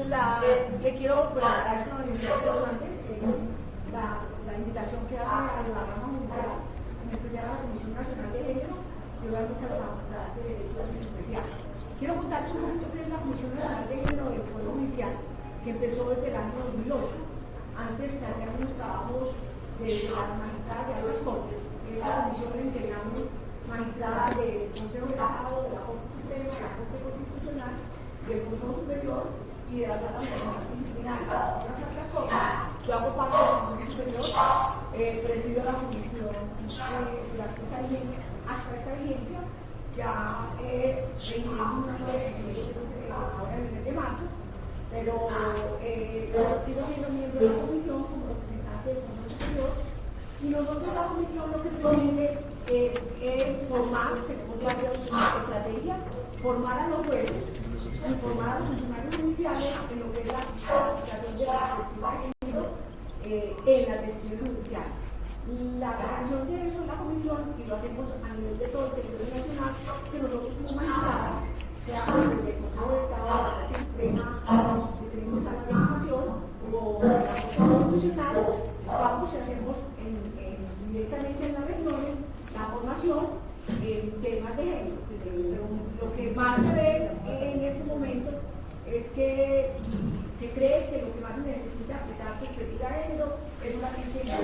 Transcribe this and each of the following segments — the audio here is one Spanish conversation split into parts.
le quiero preparar esto antes, la invitación que hace a la rama municipal, en especial a la Comisión Nacional de Género, que va a empezar la de derechos en especial. Quiero contarles un poquito qué es la Comisión Nacional de Género del Poder Judicial, que empezó desde el año 2008. Antes se hacían unos trabajos de la magistrada de Altas Cortes, que es la comisión que integramos magistrada del Consejo de Estado, de la Corte Suprema, de la Corte Constitucional, del Consejo Superior y de la Sala Nacional Disciplinaria. Otras altas cortes, yo hago parte del Consejo Superior, presido la comisión hasta esta vigencia, ya reunimos una nueva ahora en el mes de marzo, pero sigo siendo miembro de la comisión como representante del Consejo Superior, y nosotros la comisión lo que pretende es formar, tenemos varias estrategias, formar a los jueces y formar a los funcionarios judiciales en lo que es la aplicación de la perspectiva de género en las decisiones judiciales. La preparación de eso en la comisión, y lo hacemos a nivel de todo el territorio nacional, que nosotros como magistradas, sea desde el Consejo de Estado, la Corte Suprema, los que tenemos esa organización, o la Corte Constitucional, vamos y hacemos directamente en las regiones la formación en temas de género. Pero lo que más se ve en este momento es que se cree que lo que más se necesita aplicar perspectiva de género es una violencia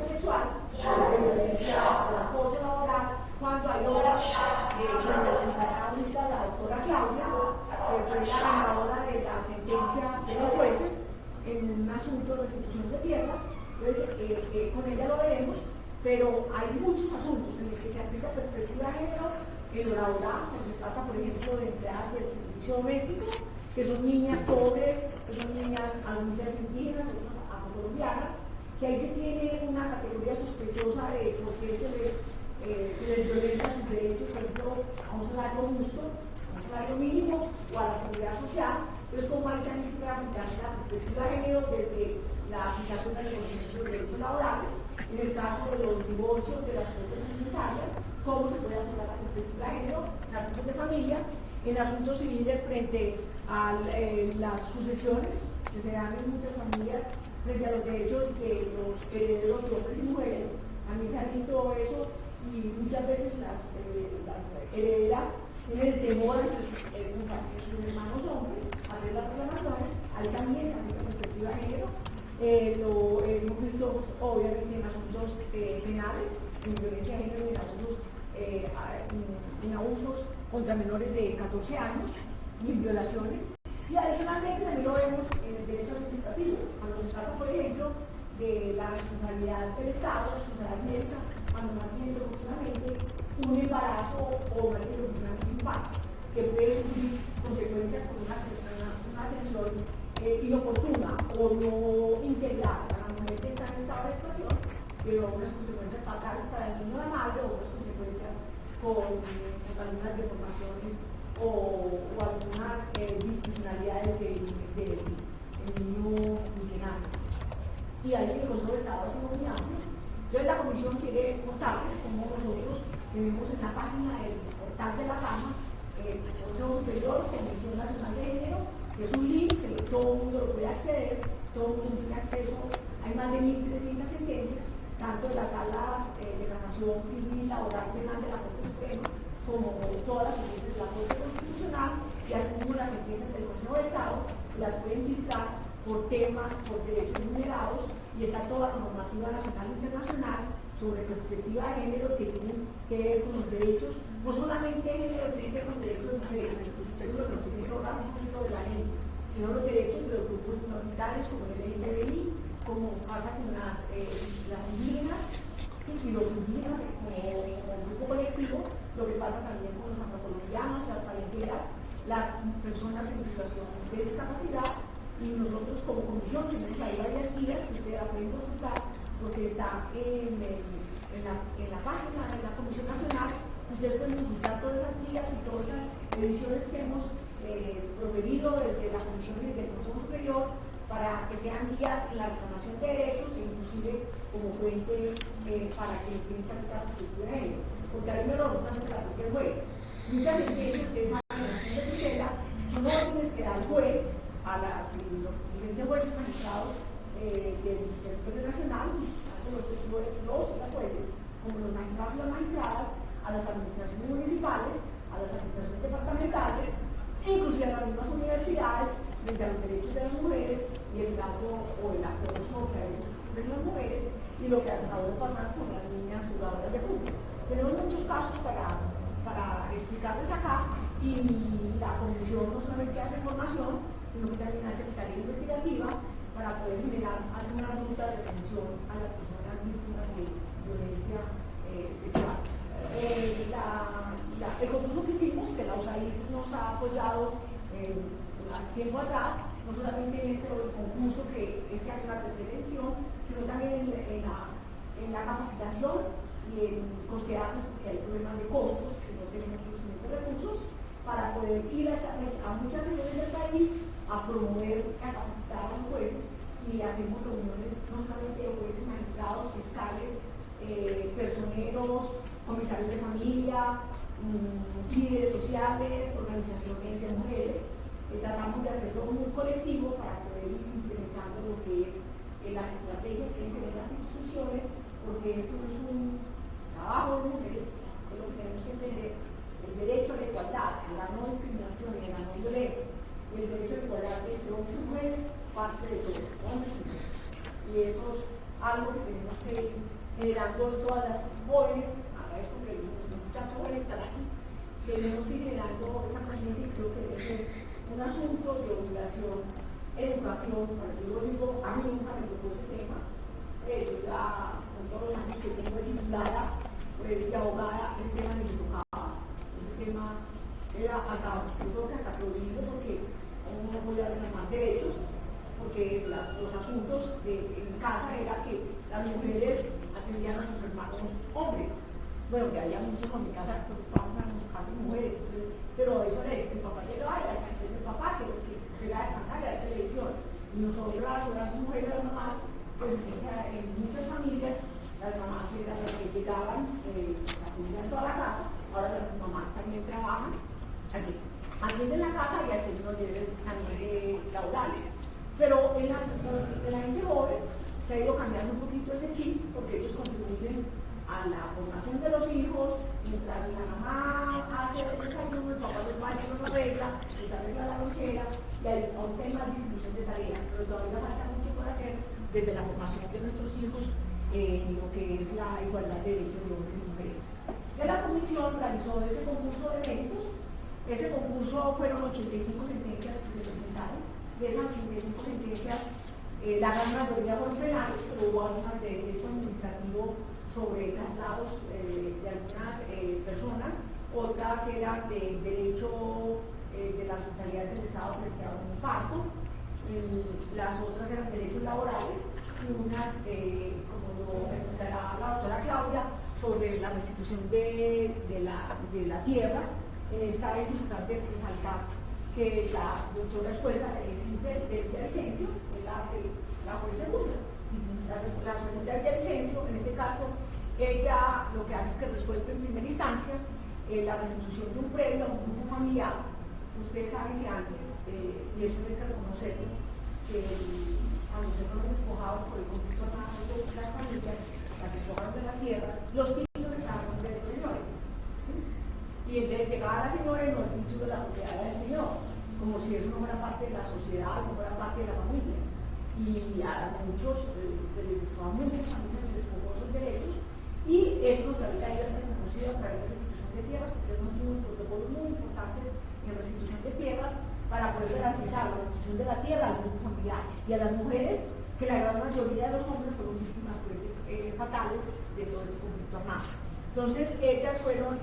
sexual, la violencia al acoso laboral, cuando hay obras la doctora Claudia, que fue la ganadora de la sentencia de los jueces en un asunto de restitución de tierras. Entonces, con ella lo veremos, pero hay muchos asuntos en los que se aplica perspectiva de género en lo laboral, cuando se trata, por ejemplo, de empleadas del servicio doméstico, que son niñas pobres, que son niñas, algunas indígenas, afrocolombianas, que ahí se tiene una categoría sospechosa de por qué se les violenta sus derechos, por ejemplo, a un salario justo, a un salario mínimo o a la seguridad social. Entonces, ¿cómo hay que aplicar la perspectiva de género desde la aplicación del conocimiento de derechos laborales? En el caso de los divorcios de las cortes comunitarias, ¿cómo se puede aplicar la perspectiva de género en asuntos de familia, en asuntos civiles frente a las sucesiones que se dan en muchas familias frente a los derechos de los herederos de hombres y mujeres? También se ha visto eso, y muchas veces las herederas tienen el temor de sus hermanos hombres a hacer las reclamaciones. Ahí también se aplica perspectiva de género. Lo hemos visto, pues, obviamente, en asuntos penales, en violencia de género, en abusos contra menores de 14 años y en violaciones. Y adicionalmente también lo vemos en el derecho administrativo, cuando se trata, por ejemplo, de la responsabilidad del Estado, la responsabilidad médica, cuando mantiene oportunamente un embarazo o mantiene oportunamente un parto, que puede sufrir consecuencias por una atención inoportuna o no integrada para la mujer que está en estado de gestación, pero unas consecuencias fatales para el niño o la madre, o unas consecuencias con algunas deformaciones o algunas disfuncionalidades del niño que nace. Y ahí el Consejo de Estado es muy amplio. Entonces la comisión quiere contarles cómo nosotros tenemos en la página del portal de la Cámara el Consejo Superior, Comisión Nacional de Género, que es un link que todo el mundo lo puede acceder, todo el mundo tiene acceso. Hay más de 1.300 sentencias, tanto de las salas de casación civil, laboral, penal de la Corte Suprema, como todas las sentencias de la Corte Constitucional, y así como las sentencias del Consejo de Estado, las pueden filtrar por temas, por derechos vulnerados, y está toda la normativa nacional e internacional sobre perspectiva de género que tienen que ver con los derechos, no solamente género, tiene que ver con derechos de mujeres, eso es lo que tiene que hablar un poquito de la gente, sino los derechos de los grupos minoritarios como el LGTBI, como pasa con las indígenas, ¿sí? Y los indígenas como grupo colectivo, lo que pasa también con los afrocolombianos, las palenqueras, las personas en situación de discapacidad. Y nosotros como comisión tenemos ahí varias guías que ustedes la pueden consultar, porque está en la página de la Comisión Nacional. Ustedes pueden consultar todas esas guías y todas esas ediciones que hemos provenido desde la Comisión y desde el Consejo Superior, para que sean guías en la reclamación de derechos e inclusive como fuente para que les tienen que aplicar la estructura de género. Porque a mí me lo gusta la propia juez. Muchas sentencias que saben en la tutela son órdenes que da los diferentes jueces magistrados del territorio nacional, tanto los jueces como los magistrados y las magistradas, a las administraciones municipales, a las administraciones departamentales, e inclusive a las mismas universidades, frente a los derechos de las mujeres y el trato o el acoso que a veces sufren las mujeres y lo que acabó de pasar con las niñas jugadoras de fútbol. Tenemos muchos casos para explicarles acá, y la comisión no solamente hace formación, sino que también hace tarea investigativa para poder generar alguna ruta de atención a las personas víctimas de violencia sexual. El concurso que hicimos, que la USAID nos ha apoyado hace tiempo atrás, no solamente en este concurso que este año es la tercera edición, sino también en la capacitación y en costearnos, porque hay problemas de costos, que no tenemos suficientes recursos, para poder ir a muchas regiones del país a promover, a capacitar a los jueces, y hacemos reuniones no solamente de jueces, magistrados, fiscales, personeros, comisarios de familia, líderes sociales, organizaciones de mujeres. Tratamos de hacerlo muy colectivo para poder ir implementando lo que es las estrategias que deben tener las instituciones, porque esto no es un trabajo de mujeres, que lo que tenemos que entender el derecho a la igualdad, a la no discriminación y a la no violencia, y el derecho a la igualdad entre hombres y mujeres, parte de todos, hombres y mujeres. Y eso es algo que tenemos que ir generando en todas las jóvenes, agradezco que los muchachos jóvenes están aquí, tenemos que ir generando esa conciencia, y creo que debe ser un asunto de obligación, educación. Cuando yo digo, a mí nunca me tocó ese tema, yo ya con todos los años que tengo de titulada, de abogada, ese tema me tocaba. Ese tema era hasta, yo creo que hasta prohibido, porque uno no podía reclamar derechos, porque los asuntos en casa era que las mujeres atendían a sus hermanos hombres. Bueno, que había muchos con mi casa, preocupaban a los casos mujeres, pero eso es, el papá llegaba y la canción del papá, que iba a descansar de la televisión. Y nosotras, las mujeres, las mamás, pues en muchas familias, las mamás eran las que llegaban, atendían toda la casa. Ahora las mamás también trabajan, atienden la casa y hasta unos niveles también laborales. Pero en la gente joven se ha ido cambiando un poquito ese chip, porque ellos contribuyen a la formación de los hijos, mientras la mamá hace el desayuno, el papá del baño los arregla, les arregla la lonchera, y hay un tema de distribución de tareas, pero todavía falta mucho por hacer desde la formación de nuestros hijos en lo que es la igualdad de derechos de hombres y mujeres. Ya la comisión realizó ese concurso de eventos. Ese concurso fueron 85 sentencias que se presentaron. De esas 85 sentencias, la gran mayoría fueron penales, pero hubo algunas de derecho administrativo sobre traslados de algunas personas, otras eran de derecho de la totalidad del Estado frente a un parto, las otras eran derechos laborales, y unas, como lo explicará la doctora Claudia, sobre la restitución de la tierra. En esta es importante resaltar que la doctora jueza del Villavicencio, la juez segunda, la segunda del Villavicencio, en este caso, ella lo que hace es que resuelve en primera instancia la restitución de un predio a un grupo familiar. Ustedes saben que antes, y eso hay que reconocerlo, que cuando se fueron despojados por el conflicto armado de las familias, las despojaron de las tierras, los títulos estaban en nombre de los señores. Y entonces llegaba la señora y no el título de la propiedad del señor, como si eso no fuera parte de la sociedad, no fuera parte de la familia. Y a muchos se les despojó, muchas familias se les despojó esos derechos, y eso nos había ido reconocido a través de restitución de tierras, porque tenemos unos protocolos muy importantes en restitución de tierras para poder garantizar la restitución de la tierra al grupo familiar y a las mujeres, que la gran mayoría de los hombres fueron víctimas pues, fatales de todo este conflicto armado. Entonces, ellas fueron,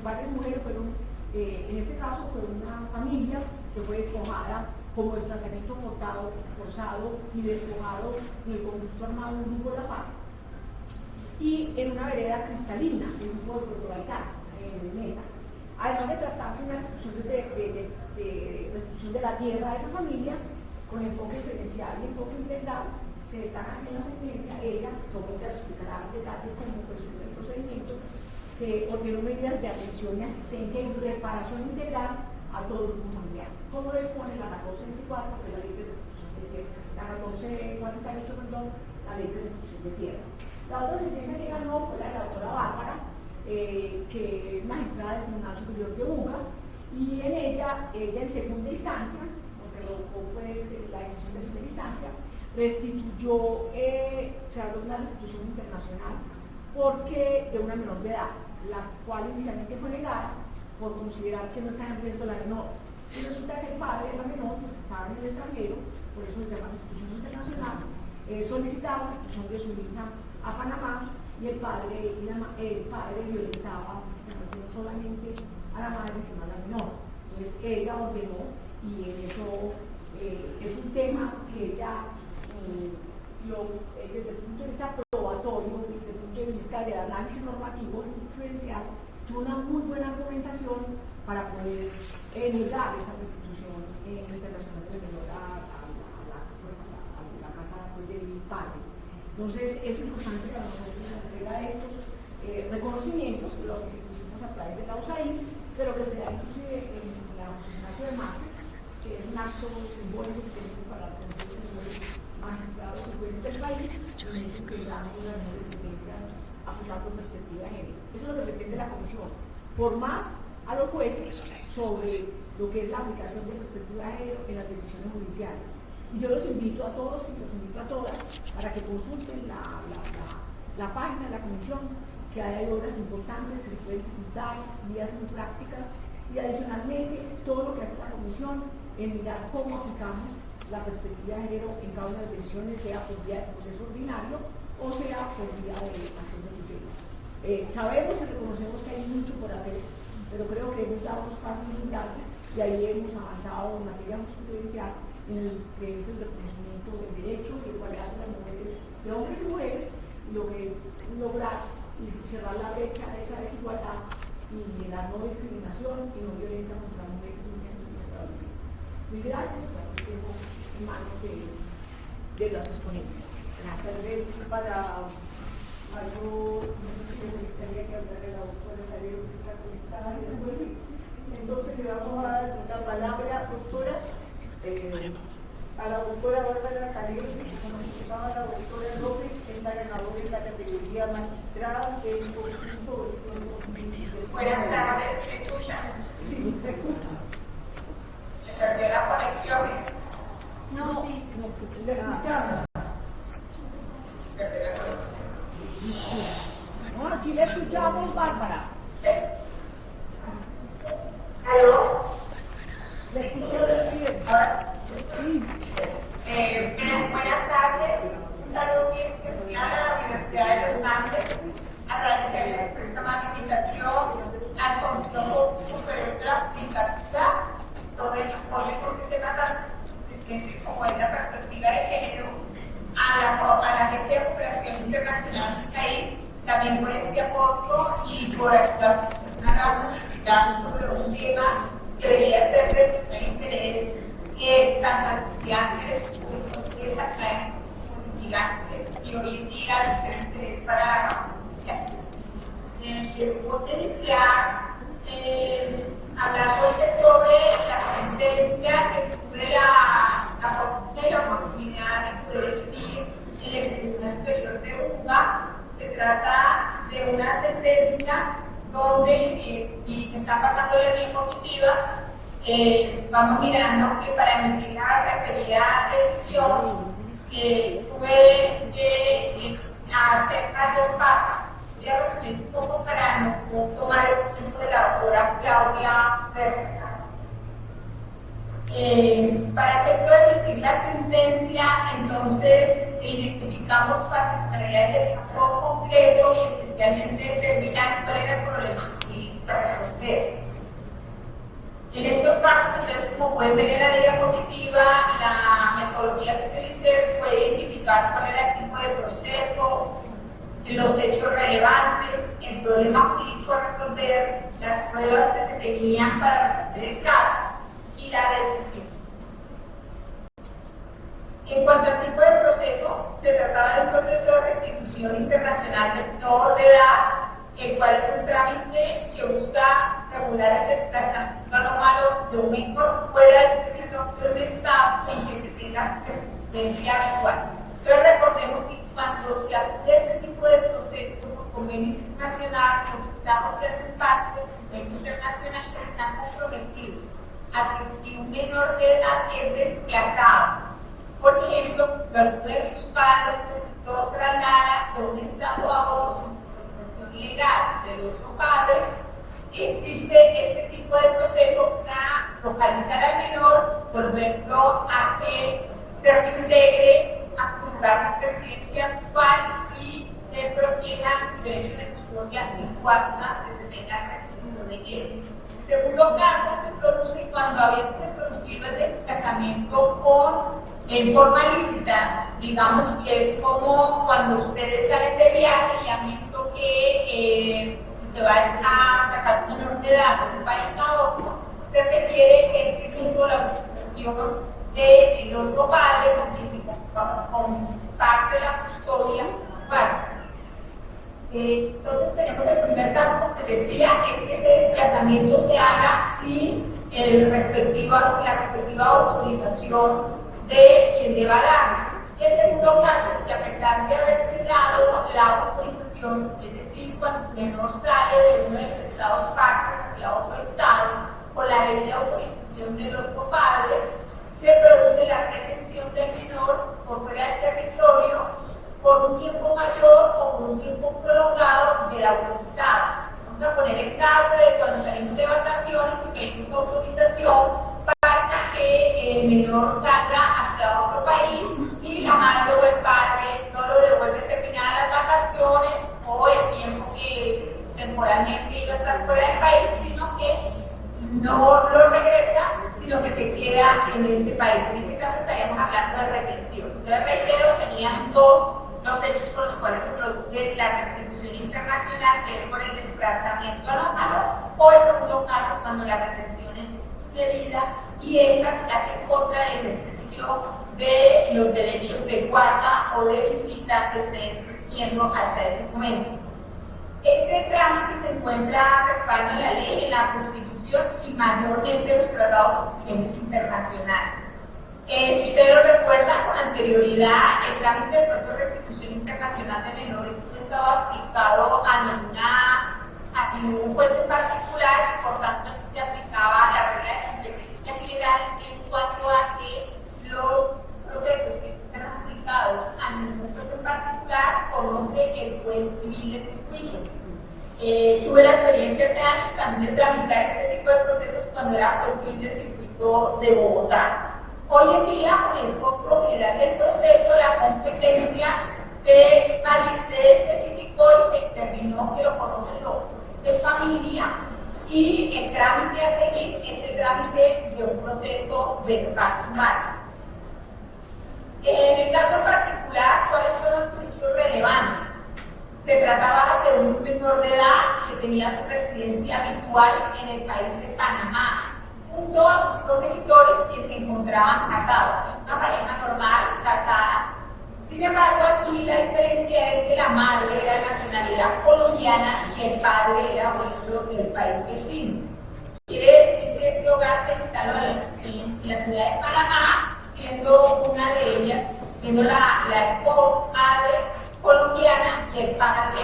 varias mujeres fueron, en este caso fue una familia que fue despojada como desplazamiento forzado y despojado en el conflicto armado en un grupo de la paz, y en una vereda cristalina, en un grupo de Puerto Vallarta, en Meta. Además de tratarse una restitución de la tierra de esa familia, con enfoque diferencial y enfoque integral, se destaca en la sentencia, ella, como ella lo explicará en detalle cómo fue el procedimiento, se ordenó medidas de atención y asistencia y reparación integral a todo el grupo familiar. Como lo expone la 1424, que es la ley de restitución de tierras, la 1448, perdón, la ley de restitución de tierras. La otra sentencia que ganó fue la de la doctora Bárbara, que es magistrada del Tribunal Superior de Buga, y en ella en segunda instancia, porque revocó pues, la decisión de primera instancia, restituyó, se habló de una restitución internacional porque de una menor de edad, la cual inicialmente fue negada por considerar que no estaba en riesgo la menor. Y resulta que el padre de la menor pues, estaba en el extranjero, por eso se llama restitución internacional, solicitaba la restitución de su hija a Panamá y el padre violentaba físicamente no solamente a la madre sino a la menor. Entonces ella ordenó, y en eso es un tema que ella desde el punto de vista probatorio, desde el punto de vista del análisis normativo diferencial, tuvo una muy buena argumentación para poder negar esa restitución internacional de menor a la casa pues, del padre. Entonces es importante para nosotros la entrega de estos reconocimientos, los que pusimos a través de la USAID, pero que se da inclusive en la Ignacio de Márquez, que es un acto simbólico que tenemos para reconocer los magistrados y jueces del país, que dan las mejores sentencias aplicadas con perspectiva de género. Eso es lo que pretende la comisión, formar a los jueces sobre lo que es la aplicación de perspectiva de género en las decisiones judiciales. Y yo los invito a todos y los invito a todas para que consulten la página de la comisión, que hay obras importantes que se pueden disfrutar, guías muy prácticas, y adicionalmente todo lo que hace la comisión en mirar cómo aplicamos la perspectiva de género en cada una de las decisiones, sea por vía de proceso ordinario o sea por vía de acción de tutela. Sabemos y reconocemos que hay mucho por hacer, pero creo que hemos dado unos pasos muy grandes y ahí hemos avanzado en materia jurisprudencial en el que es el reconocimiento del derecho y igualdad de las mujeres, de hombres y mujeres, y lo que es lograr y cerrar la brecha de esa desigualdad y la no discriminación y no violencia contra la mujer en nuestra vecina. Muy gracias, para el tiempo en manos de los exponentes. Gracias, para algo, no sé si me gustaría que hablara la doctora de la ley conectada y después. Entonces le vamos a dar la palabra, doctora, a la doctora Bárbara Calero, a la doctora López, que es la ganadora de la categoría magistrada del concurso versión 2016. Buenas tardes, ¿me escuchan? Sí, se escucha. ¿Se perdió la conexión? No, no se escuchamos. No, aquí le escuchamos, Bárbara. ¿Aló? Le escucho bien. Sí. Buenas tardes. Un saludo bien especial a la Universidad de los Andes, agradecerles por esta magnificación, al Consejo Superior de la Judicatura, todo el apoyo con este tema como es la perspectiva de género, a la gente de cooperación internacional del país, también por este apoyo y por la publicidad sobre un tema que debería ser de su interés, tanto estudiantes como sociedades académicas y hoy en día de interés para la comunidad. Voy a iniciar hablando sobre la sentencia que cubre la oportunidad de poder vivir en el Tribunal Superior de Buga. Se trata de una sentencia donde, y se está pasando la diapositiva, vamos mirando que para emitir la referida decisión fue acerca de pasos. Voy a resumir un poco para no tomar el tiempo de la doctora Claudia Berta. Para efecto de emitir la sentencia, entonces identificamos particularidades del caso concreto y especialmente determinar cuál era el problema y resolver. En estos pasos, entonces, como pueden ver en la diapositiva, la metodología que utilicé fue identificar cuál era el tipo de proceso, los hechos relevantes, el problema jurídico a resolver, las pruebas que se tenían para resolver el caso y la decisión. En cuanto al tipo de proceso, se trataba de un proceso de restitución internacional de menor de edad, el cual es un trámite que busca regular el desplazamiento lo malo de un hijo fuera del territorio del Estado en que se tenga residencia habitual. Pero recordemos que cuando se acude a este tipo de procesos por convenio internacional, los estados que hacen parte del convenio internacional están comprometidos a que si un menor de edad es desplazado, por ejemplo, los de sus padres, todo traslada de un estado a otro sin protección legal del otro padre, existe este tipo de proceso para localizar al menor, volverlo a que se reintegre a su lugar de residencia actual y se proteja su derecho de custodia en cuanto se tenga registro de él. El segundo caso se produce cuando a veces se produce el desplazamiento en forma lícita, digamos que es como cuando ustedes salen de viaje y han visto que se va a sacar un menor de edad de un país a otro, se requiere el título de la autorización del otro padre con parte de la custodia. Entonces tenemos el primer caso que decía, es que ese desplazamiento se haga sin la respectiva autorización de quien deba dar. El segundo caso es que a pesar de haberse dado la autorización, es decir, cuando el menor sale de uno de los estados partes hacia otro estado, con la debida autorización del otro padre, se produce la retención del menor por fuera del territorio por un tiempo mayor o por un tiempo prolongado del autorizado. Vamos a poner el caso de cuando salimos de vacaciones y pedimos autorización para que el menor salga hacia otro país y la madre o el padre no lo devuelve terminadas las vacaciones o el tiempo que temporalmente iba a estar fuera del país, sino que no lo regresa, sino que se queda en este país. En este caso estaríamos hablando de retención. Entonces, reitero, tenían dos hechos por los cuales se produce la restitución internacional, que es por el desplazamiento anómalo, o el segundo caso cuando la retención es debida y esta se hace en contra del ejercicio de los derechos de guarda o de visita que estén surgiendo hasta ese momento. Este trámite se encuentra respaldado en la ley, en la Constitución y mayormente en los tratados internacionales. Si ustedes lo recuerdan, con anterioridad, el trámite del proceso de restitución internacional de menores no estaba aplicado a ningún juez en particular y por tanto se aplicaba la regla de competencia general en cuanto a que los procesos que están aplicados a ningún juez en particular conoce el juez civil de circuito. Tuve la experiencia hace años también de tramitar este tipo de procesos cuando era juez civil de circuito de Bogotá. Hoy en día, con el Código General del Proceso, la competencia se especificó y se determinó que lo conocen los de familia y el trámite a seguir es el trámite de un proceso verbal. En el caso particular, ¿cuáles son los hechos relevantes? Se trataba de un menor de edad que tenía su residencia habitual en el país de Panamá, junto a sus progenitores que se encontraban casados, una pareja normal, casada. Sin embargo, aquí la diferencia es que la madre era de nacionalidad colombiana y el padre era oriundo del país vecino. Quiere decir que este hogar se instaló en la ciudad de Panamá, siendo una de ellas, siendo la esposa, madre colombiana y el padre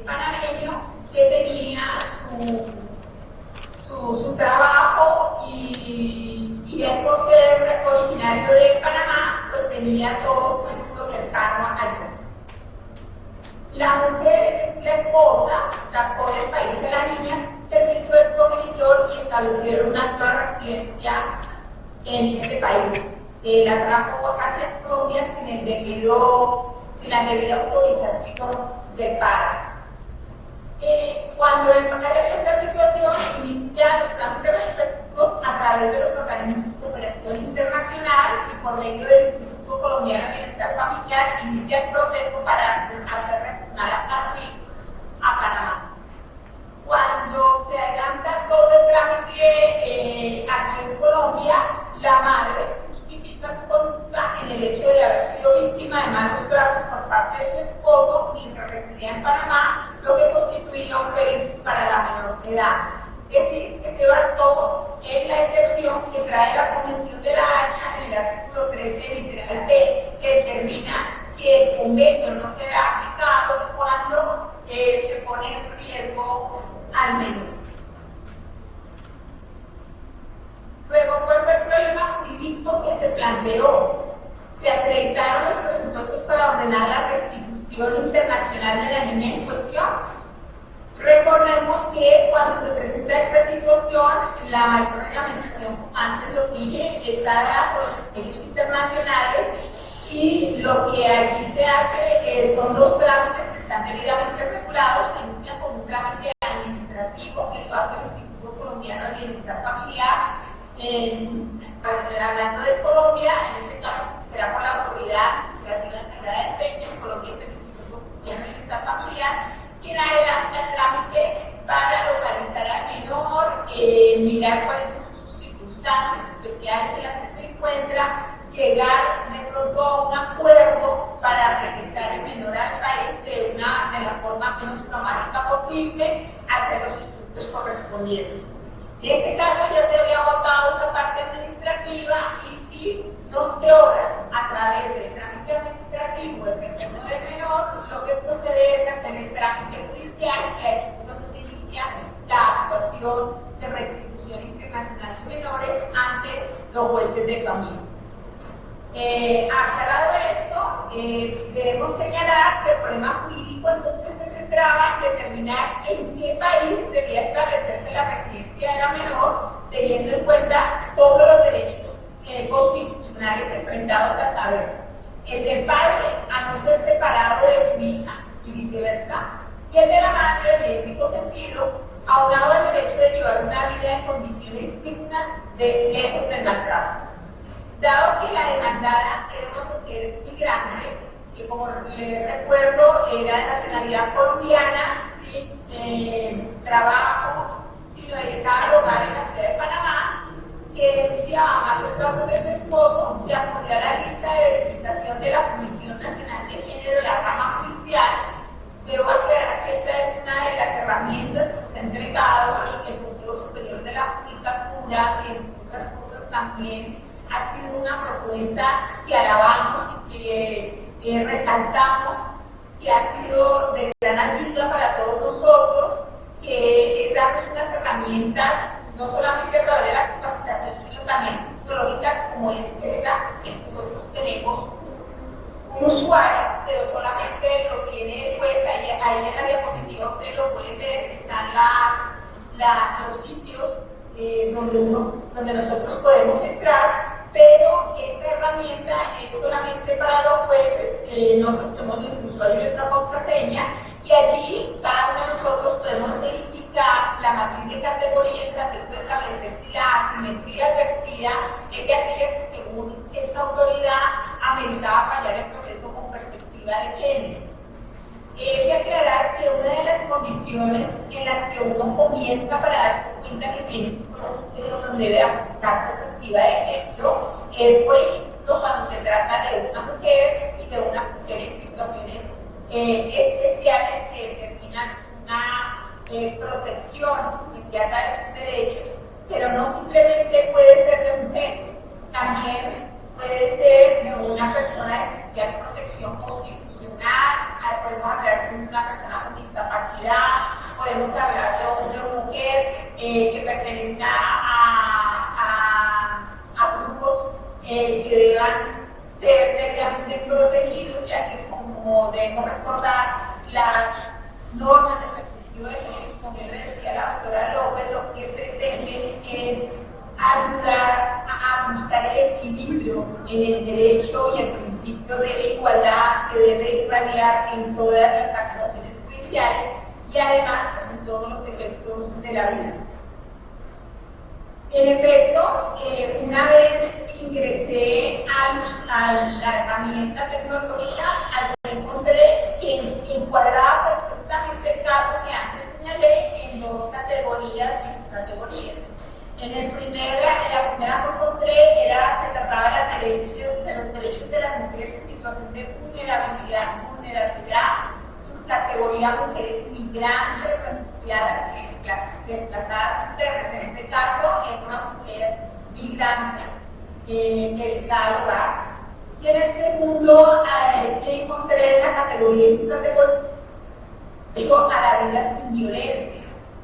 panameño que tenía su trabajo y el ser originario de Panamá, pues tenía todo lo cercano al país. La mujer, la esposa, sacó del país de la niña, se hizo el progenitor y establecieron una nueva residencia en este país. La trajo hacia Colombia sin la debida autorización del padre. Cuando el padre de esta situación inicia los trámites respectivos a través de los organismos de cooperación internacional y por medio del Instituto Colombiano de Bienestar Familiar, inicia el proceso para hacer retornar a Panamá. Cuando se adelanta todo el trámite aquí en Colombia, la madre justifica su conducta en el hecho de haber sido víctima de malos tratos por parte de su esposo mientras residía en Panamá, lo que constituía un perjuicio para la menor de edad. Es decir, que se bastó no se ha aplicado cuando se pone en riesgo al menor. Luego, ¿cuál fue el problema jurídico que se planteó? Se acreditaron los presupuestos para ordenar la restitución internacional de la niña en cuestión. Recordemos que cuando se presenta esta situación, la mayor reglamentación, como antes lo dije, está dada por los criterios internacionales y lo que allí se hace son dos trámites que están debidamente regulados, se inicia con un trámite administrativo que lo hace el Instituto Colombiano de Bienestar Familiar. Hablando de Colombia, en este caso será por la autoridad administrativa encargada del PEC, en Colombia es el Instituto Colombiano de Bienestar Familiar, quien adelanta el trámite para localizar al menor, mirar cuáles son sus circunstancias especiales en las que se encuentra, llegar de pronto a un acuerdo para regresar el menor al país de la forma menos traumática posible, hacer los estudios correspondientes. En este caso ya se había agotado esa parte administrativa y si no se obra a través del trámite administrativo del retorno del menor, lo que procede es hacer el trámite judicial y ahí es cuando se inicia la actuación de restitución internacional de menores ante los jueces de familia. Aclarado esto, debemos señalar que el problema jurídico entonces se centraba en determinar en qué país debía establecerse la residencia de la menor, teniendo en cuenta todos los derechos constitucionales enfrentados a saber el del padre a no ser separado de su hija y viceversa, y el de la madre en idéntico sentido, aunado al derecho de llevar una vida en condiciones dignas de lejos del maltrato. Dado que la demandada era una mujer migrante, que como les recuerdo era de nacionalidad colombiana, sin trabajo, sino dedicada al hogar en la ciudad de Panamá, que denunciaba más los trabajos de su esposo, se acudió a la lista de verificación de la Comisión Nacional de Género de la Rama Judicial. Debo aclarar que esta es una de las herramientas que nos ha entregado el Consejo Superior de la Judicatura, que en otras cosas también ha sido una propuesta que alabamos y que resaltamos, que ha sido de gran ayuda para todos nosotros, que damos unas herramientas no solamente para de la capacitación, sino también psicológicas como es esta, que nosotros tenemos un usuario, pero solamente lo tiene pues ahí en la diapositiva, usted lo puede ver, están los sitios donde nosotros podemos entrar, pero esta herramienta es solamente para los jueces, nosotros tenemos nuestro usuario y nuestra contraseña, y allí cada uno de nosotros podemos verificar la matriz de categoría en la que puede establecer si la asimetría advertida es de aquella que según esa autoridad ameritaba fallar el proceso con perspectiva de género. Es de aclarar que una de las condiciones en las que uno comienza para darse cuenta que tiene un proceso donde debe aplicar perspectiva de género es, por ejemplo, cuando se trata de una mujer y de una mujer en situaciones especiales que determinan una protección inmediata de sus derechos, pero no simplemente puede ser de mujer, también puede ser de una persona de especial protección constitucional, podemos hablar de una persona con discapacidad, podemos hablar de una mujer que pertenezca a grupos que deban ser debidamente protegidos, ya que es como debemos recordar las normas de perspectiva de género, como le decía la doctora López, lo que pretende es ayudar a buscar el equilibrio en el derecho y el principio de igualdad que debe irradiar en todas las actuaciones judiciales y además en todos los efectos de la vida. En efecto, una vez ingresé a la herramienta tecnológica, encontré que encuadraba perfectamente el caso que antes señalé en dos categorías y subcategorías. En la primera que encontré se trataba de los derechos de las mujeres en situación de vulnerabilidad, subcategoría mujeres migrantes, refugiadas, desplazadas, en este caso es una mujer migrante que está al hogar. Y en el segundo, que encontré la categoría y subcategoría a la vida sin violencia,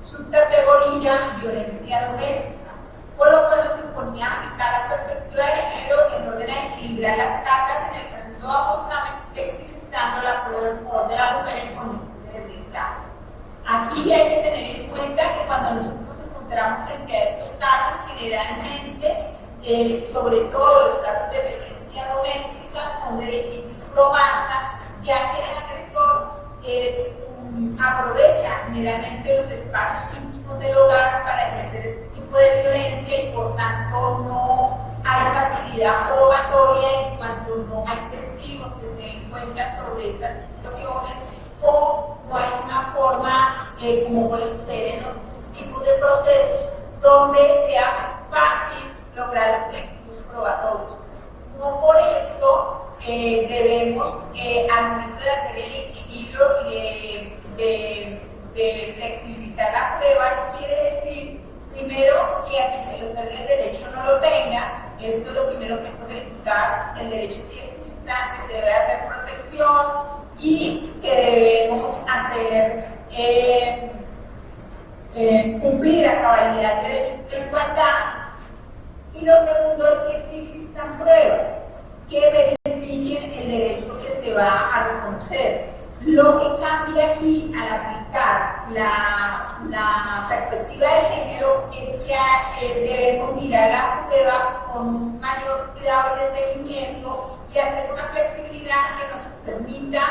subcategoría violencia doméstica, por lo cual nos imponía aplicar la perspectiva de género en orden a equilibrar las cargas en el camino justamente flexibilizando la prueba en favor de la mujer en condiciones de desigualdad. Aquí hay que tener en cuenta que cuando nosotros nos encontramos frente a estos casos, generalmente, sobre todo los casos de violencia doméstica, son de título basta, ya que el agresor aprovecha generalmente los espacios íntimos del hogar para ejercer este tipo de violencia y por tanto no hay facilidad probatoria en cuanto no hay testigos que se den cuenta sobre estas situaciones o no hay una forma como puede suceder en otros tipos de procesos donde sea fácil lograr los objetivos probatorios. No por esto debemos, al momento de hacer el equilibrio y de flexibilizar la prueba, no quiere decir, primero, que a quien se le otorgue el derecho no lo tenga. Esto es lo primero que hay que verificar. El derecho sí existe, se debe hacer protección y que debemos hacer cumplir a cabalidad el derecho de igualdad. Y lo segundo es que existan pruebas que verifiquen el derecho que se va a reconocer. Lo que cambia aquí al aplicar la perspectiva de género es que debemos mirar la prueba con un mayor cuidado y detenimiento y hacer una flexibilidad que nos permita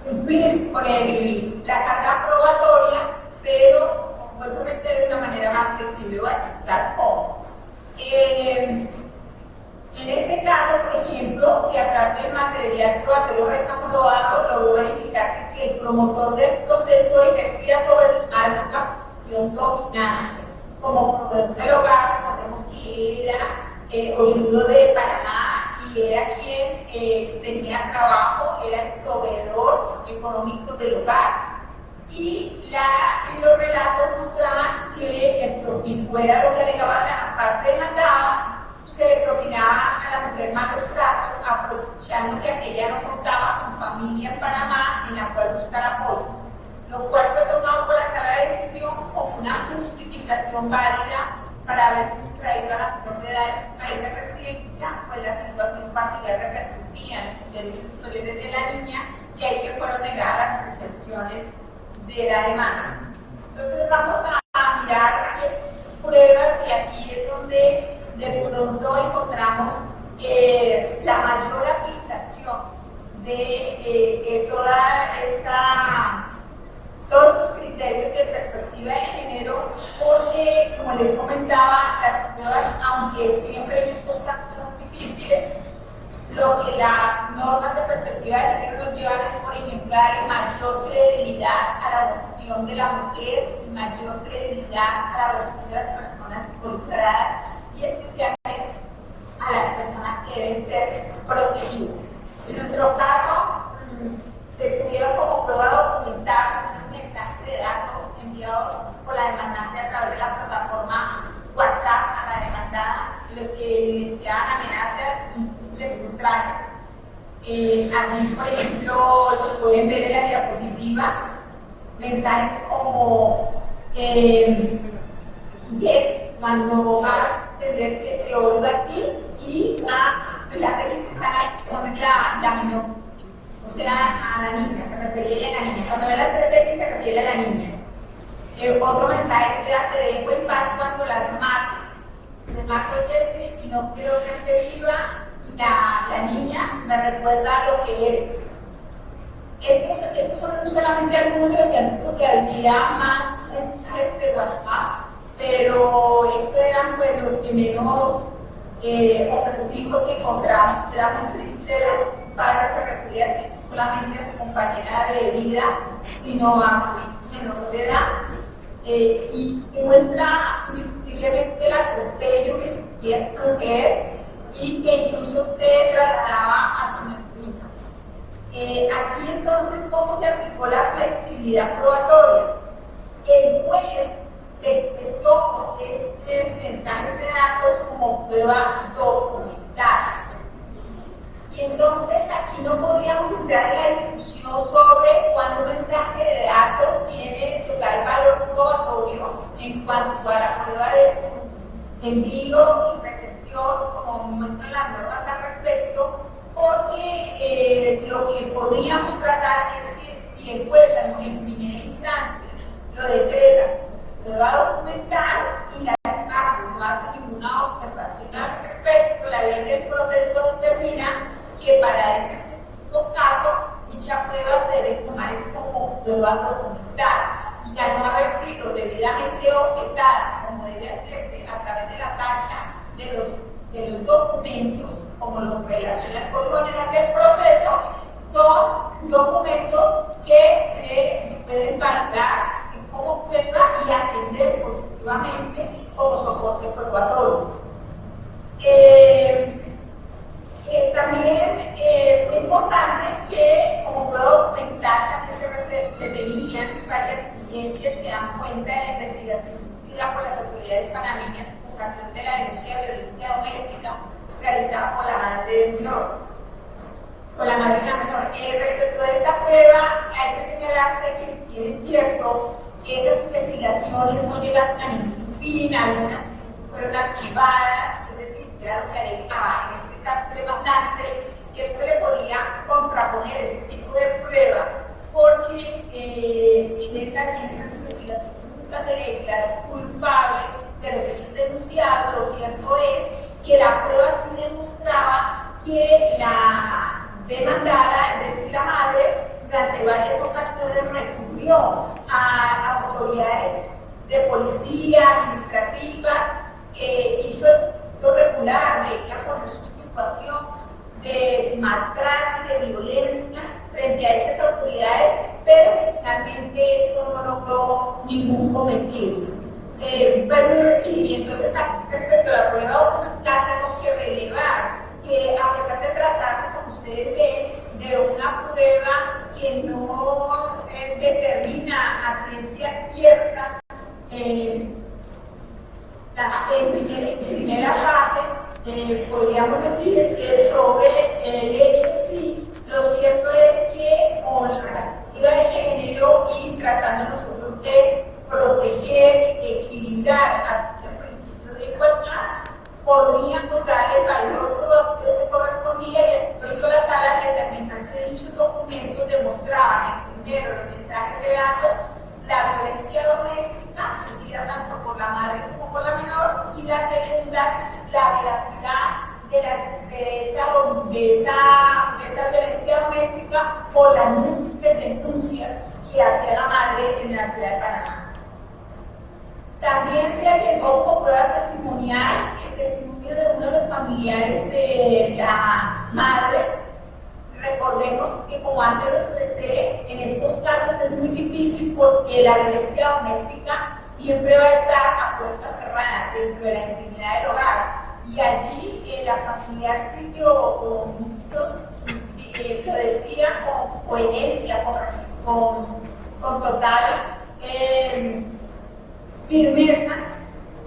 cumplir con la carga probatoria, pero, como vuelvo a meter, de una manera más flexible o a explicar cómo. En este caso, por ejemplo, si a través del material probatorio recomendado logró verificar que el promotor del proceso ejercía sobre el alto una función dominante como proveedor del hogar, recordemos que era oriundo de Panamá y era quien tenía trabajo, era el proveedor económico del hogar. Y los relatos mostraban que el profit era lo que alegaba la parte demandada, se le propinaba a la mujer más los gastos, aprovechando que aquella no contaba con familia en Panamá en la cual buscar apoyo, lo cual fue tomado por la sala de decisión como una justificación válida para haber sustraído a la menor de edad de su país de residencia, pues la situación familiar repercutía en los derechos superiores de la niña y ahí que fueron negadas las excepciones de la demanda. Entonces vamos a mirar pruebas y aquí es donde de pronto encontramos la mayor aplicación de todos los criterios de perspectiva de género, porque, como les comentaba, las pruebas, aunque siempre son difíciles, lo que las normas de perspectiva de género nos llevan es, por ejemplo, a mayor credibilidad a la votación de la mujer y mayor credibilidad a la votación de las personas involucradas y especialmente a las personas que deben ser protegidas. En nuestro caso, se tuvieron como prueba documental un mensaje de datos enviados por la demandante a través de la plataforma WhatsApp a la demandada, los que evidenciaban amenazas y contrarias. Aquí, por ejemplo, lo pueden ver en la diapositiva, mensajes como cuando va a tener que se oiga aquí y la menor, o sea, a la niña, se refería a la niña. Cuando ve las 3X se refiere a la niña. Otro mensaje que hace de buen paz cuando las mato. Se mato y no quiero que se viva. La niña me recuerda lo que eres. Estos son no solamente algunos de los científicos que había más mensajes de WhatsApp, pero estos eran pues los que menos operativos que encontramos. Era muy triste para se refería solamente a su compañera de vida, sino a su menor de edad. Y muestra indiscutiblemente el atropello que sufría esta mujer y que incluso se trasladaba a su menor. Aquí entonces, ¿cómo se aplicó la flexibilidad probatoria? El juez detectó este mensaje de datos como prueba documental. Entonces, aquí no podríamos entrar en la discusión sobre cuándo un mensaje de datos tiene total valor probatorio en cuanto a la prueba de su envío y recepción, como muestran las normas al respecto, porque lo que podríamos tratar es que si el juez en primera instancia lo decreta prueba documental y las partes no hacen ninguna observación al respecto, la ley del proceso determina que para estos casos dicha prueba se debe tomar como prueba documental y al no haber sido debidamente objetada como debe hacerse a través de la tacha de los documentos, como los relaciona el Código General del Proceso, son documentos que se pueden validar como prueba y atender positivamente como soporte probatorio. También es importante que, como puedo documentar, también se deberían varias exigencias que dan cuenta de la investigación conducida por las autoridades panameñas en ocasión de la denuncia de violencia doméstica realizada por la madre del menor. Con la madre de la menor. Respecto de esta prueba, hay que señalarse que si es cierto que esas investigaciones no llegan a ningún fin, algunas fueron archivadas, es decir, quedaron carezadas. En este caso, es bastante que se le podría contraponer este tipo de pruebas, porque en estas investigaciones nunca se le declaró culpable de los hechos denunciados. Lo cierto es que la prueba sí demostraba que la demandada, es decir, la madre, durante varias ocasiones recurrió a autoridades de policía, administrativas, hizo lo regular de ella por su situación de maltrato y de violencia frente a esas autoridades, pero finalmente esto no logró ningún cometido. Y entonces, respecto a la prueba documental, tenemos que relevar que, a pesar de tratarse, como ustedes ven, de una prueba que no determina a ciencia cierta en primera fase, podríamos decir que sobre el hecho sí, lo cierto es que con la perspectiva de género y tratando nosotros de proteger y equilibrar el principio de igualdad, podríamos darle el valor propio que correspondía y esto hizo la sala de determinar que dichos documentos demostraban, primero, los mensajes de datos, la violencia doméstica, sentida tanto por la madre como por la menor, y la segunda, la veracidad de esa violencia doméstica por las múltiples denuncias que hacía la madre en la ciudad de Panamá. También se agregó como prueba testimonial el testimonio de uno de los familiares de la madre. Recordemos que, como antes lo expresé, en estos casos es muy difícil porque la violencia doméstica siempre va a estar a puertas cerradas dentro de la intimidad del hogar. Y allí la familiar siguió con muchos, lo decía con coherencia, con total firmeza,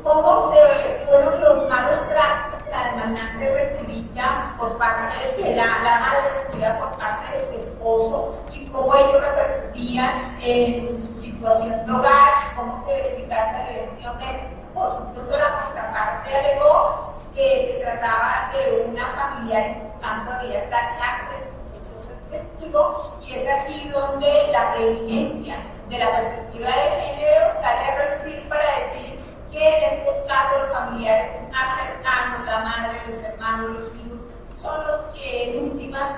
cómo se fueron los malos tratos que la demandante recibía por parte de la madre recibía por parte de su esposo y cómo ellos repercutían en su situación de hogar, cómo se verificaba la violencia doméstica. Por supuesto, la contraparte alegó que se trataba de una familiar imputando había tachado de sospechoso testigo, y es aquí donde la preeminencia de la perspectiva de género sale a relucir para decir que en estos casos los familiares más cercanos, la madre, los hermanos, los hijos, son los que en últimas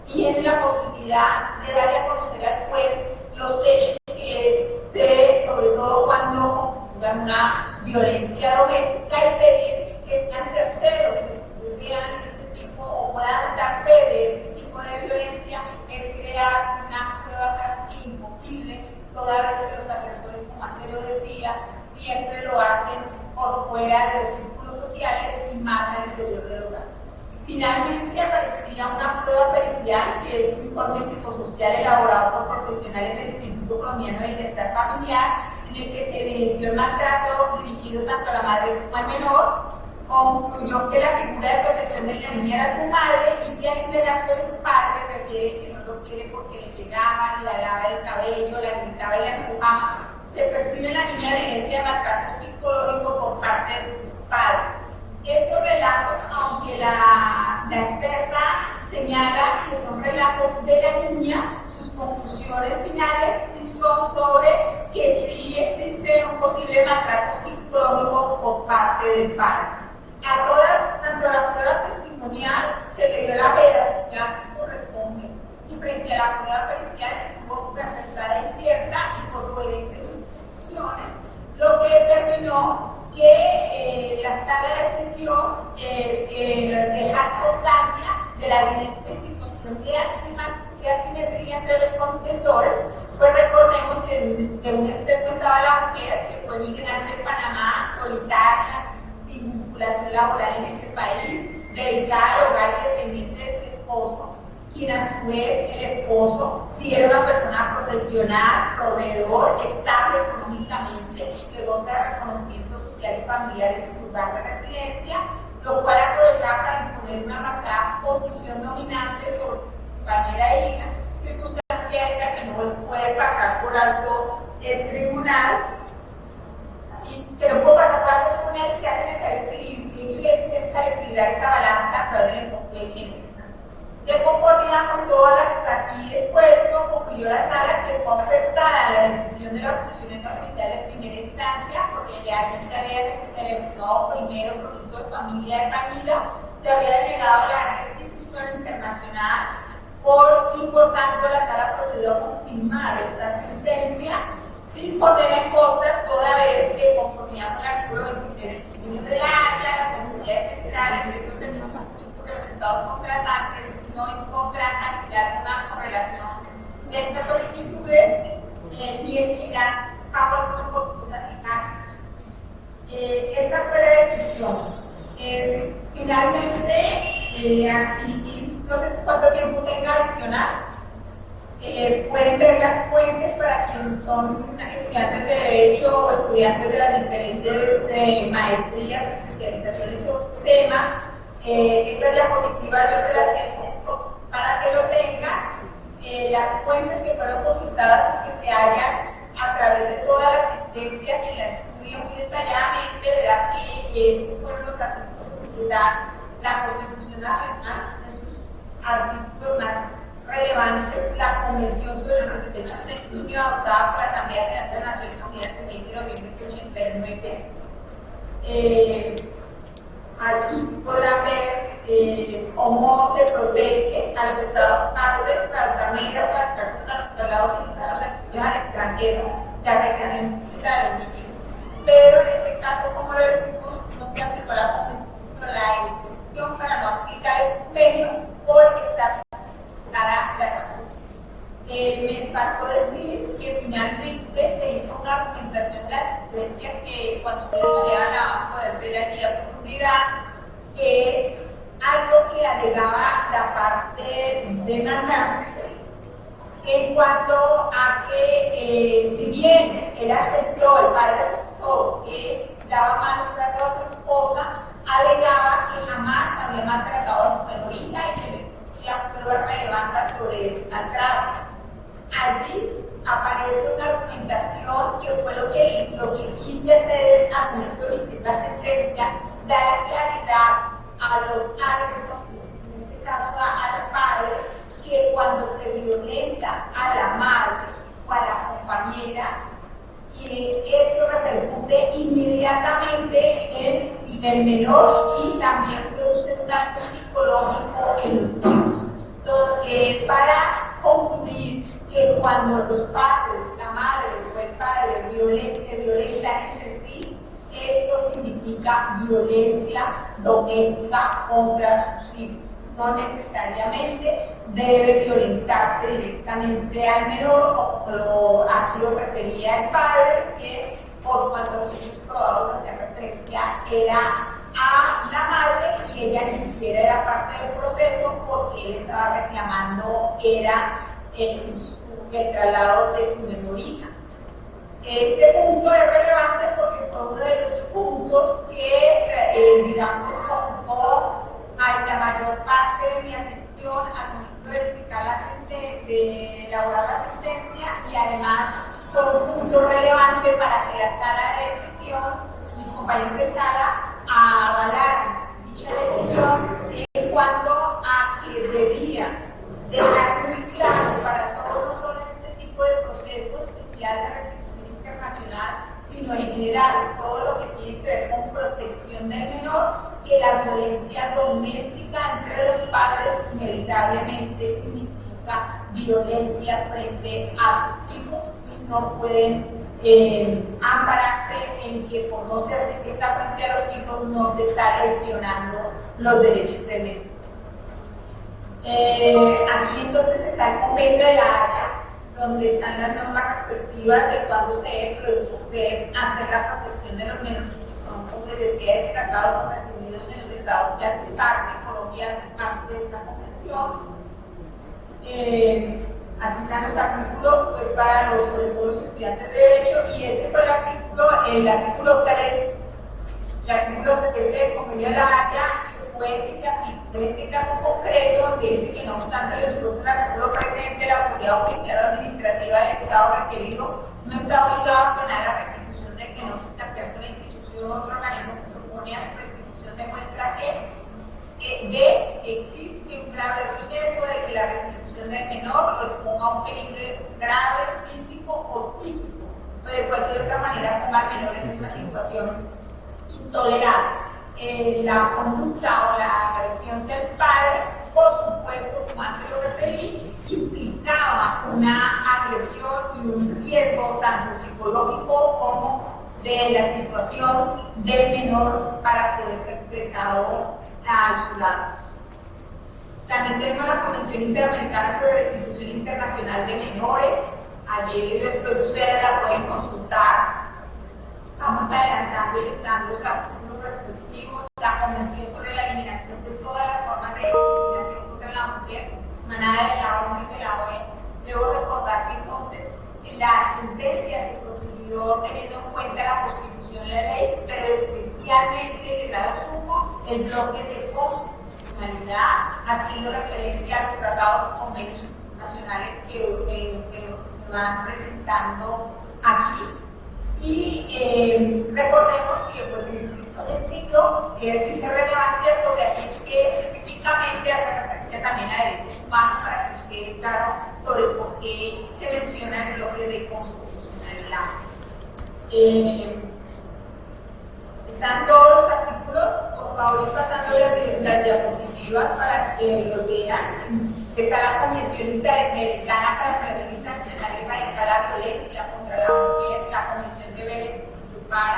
tienen la posibilidad de darle a conocer al juez los hechos que se, sobre todo cuando dan una violencia doméstica, y pedir que sean terceros que vean este tipo o puedan dar fe de este tipo de violencia, es crear una prueba casi imposible, toda vez que los agresores, como antes lo decía, siempre lo hacen por fuera de los círculos sociales y más al interior del hogar. Finalmente aparecería una prueba pericial, que es un informe psicosocial elaborado por profesionales del Instituto Colombiano de Bienestar Familiar, en el que se evidenció el maltrato dirigido tanto a la madre como al menor. Concluyó que la figura de protección de la niña era su madre y que ella interactúa de su padre, refiere que no lo quiere porque le pegaban, le alaba el cabello, la gritaba y la empujaba. Se percibe en la niña de herencia de maltrato psicológico por parte de sus padres. Estos relatos, aunque la experta señala que son relatos de la niña, sus conclusiones finales son sobre que sí existe un posible maltrato psicológico por parte del padre. A todas, tanto a la prueba testimonial se le dio la veracidad que corresponde y frente a la prueba pericial estuvo presentada incierta y por coherentes instituciones, lo que determinó que la sala de sesión dejar constancia de la evidente situación de asimetría entre los contendores. Pues recordemos que de un extremo estaba la mujer que fue migrante de Panamá, solitaria, sin vinculación laboral en este país, dedicada al hogar independiente de su esposo, quien a su vez el esposo sí era una persona profesional, proveedor, estable económicamente, que goza de reconocimiento social y familiar en su lugar de residencia, lo cual aprovechaba para imponer una marcada posición dominante sobre su compañera e hija, circunstancia esta que no puede pasar por alto el tribunal, y que no puede pasar por alto el tribunal, que hace necesario equilibrar esta balanza a través del enfoque de género. De conformidad con todas las aquí expuesto, concluyó la sala que fue aceptada la decisión de los funcionarios oficiales de primera instancia, porque ya se había efectuado primero proceso de familia de Camila, se había llegado a la restitución internacional, y por tanto la sala procedió a confirmar esta sentencia sin poner en contra toda vez que conformidad con el artículo 26 de la ANLA, las autoridades centrales y otros servicios públicos de los estados contratantes no encuentran activar una correlación de estas solicitudes y explicar bajo el postura esta fue la decisión. Finalmente, aquí no sé cuánto tiempo tenga adicional. Pueden ver las fuentes para quienes son estudiantes de Derecho o estudiantes de las diferentes maestrías, especializaciones sobre temas. Esta es la diapositiva, yo se las dejo para que lo tengan. Las fuentes que fueron consultadas y que se hallan a través de todas las sentencias que la estudian muy detalladamente, verá que estos fueron los artículos que da la Constitución Nacional en sus artículos más relevantes, la Convención sobre los Derechos del Niño adoptada por la Asamblea General de las Naciones Unidas el 20 de noviembre de 1989. Aquí podrán ver cómo se protege a los estados partes para usar medidas para estar contra los tratados y para las actividades al extranjero de afectación pública de los niños. Pero en este caso, como lo decimos, no se aplicó la Convención, la excepción para no aplicar el convenio porque está la razón. Me pasó decir que finalmente se hizo una argumentación de la sentencia que cuando ustedes llegan a poder ver allí a profundidad, que es algo que alegaba la parte demandante en cuanto a que si bien él aceptó, el padre aceptó que daba malos tratos a su esposa, alegaba que jamás había maltratado a su menorita y que las pruebas relevantes sobre el maltrato. Allí aparece una argumentación que fue lo que quise hacer al momento de la sentencia, dar claridad a los agresores, en este caso a los padres, que cuando se violenta a la madre o a la compañera, esto repercute inmediatamente en el menor y también produce un daño psicológico en los niños. Entonces, para concluir que cuando los padres, la madre o el padre se violentan entre sí, esto significa violencia doméstica contra sus hijos. No necesariamente debe violentarse directamente al menor, como así lo refería el padre, que por cuanto los hechos probados hacían referencia era a la madre y ella ni siquiera era parte del proceso porque él estaba reclamando era el traslado de su menor hija. Este punto es relevante porque fue uno de los puntos que, digamos, ocupó a la mayor parte de mi atención atención al momento de de elaborar la sentencia y además son un punto relevante para que la sala de decisión, mis compañeros de sala, avalar dicha decisión en cuanto a que debía dejar muy claro para todos, no solo en este tipo de procesos especiales de restitución internacional, sino en general todo lo que tiene que ver con protección del menor, que la violencia doméstica entre los padres inevitablemente significa violencia frente a sus hijos y no pueden ampararse en que por no ser etiqueta frente a los hijos no se está lesionando los derechos del menor. Aquí entonces está el convenio de la Haya, donde están las normas respectivas de cuando se hace la protección de los menores, como les decía, el tratado con Estados Unidos en los estados ya hace parte, Colombia hace parte de esta convención. Aquí están los artículos pues, para sobre todo los estudiantes de Derecho, y este fue el artículo 3, el artículo 3 del convenio de la Haya, fue en este caso concreto, que dice que no obstante los dispuestos en el artículo presente, la autoridad judicial o administrativa del Estado requerido no está obligado a ordenar la restitución de que no se establezca una institución o otro organismo que supone a su restitución demuestra que existe un grave riesgo de que la restitución del menor lo exponga a un peligro grave, físico o psíquico, o de cualquier otra manera ponga al menor en una situación intolerable. La conducta o la agresión del padre, por supuesto, como antes lo referí, implicaba una agresión y un riesgo tanto psicológico como de la situación del menor para poder ser tratado a su lado. También tenemos la Convención Interamericana sobre Restitución Internacional de Menores. Allí después ustedes la pueden consultar. Vamos adelantando y dando los artículos respectivos. La Convención sobre la eliminación de todas las formas de discriminación contra la mujer, emanada de la ONU y de la OEA. Debo recordar que entonces la sentencia se procedió teniendo en cuenta la Constitución y la ley, pero especialmente el grado sumo, el bloque de constitucionalidad, haciendo referencia a los tratados y convenios nacionales que van presentando aquí. Y recordemos que pues, en este sentido existe relevancia sobre aquellos que específicamente hacen referencia también a derechos humanos para que ustedes claro sobre por qué se menciona el bloque de constitucionalidad. Están todos los artículos, por favor, pasando las diapositivas para que los vean. Está la Convención Interamericana para prevenir y sancionar y erradicar la violencia contra la mujer, la Convención de Vélez para,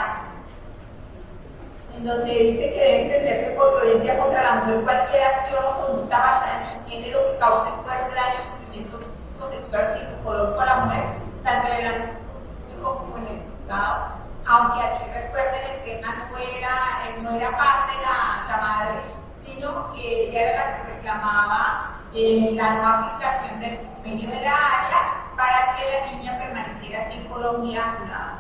en donde dice que debe entenderse por violencia contra la mujer cualquier acción o conducta basada en su género que cause fuerte daño, sufrimiento físico, sexual, psicológico a la mujer, tanto en el ámbito público como en el privado, aunque aquí recuerden el tema no era parte de la madre, sino que ella era la que reclamaba la no aplicación del convenio de la Haya para que la niña permaneciera aquí en Colombia a su lado.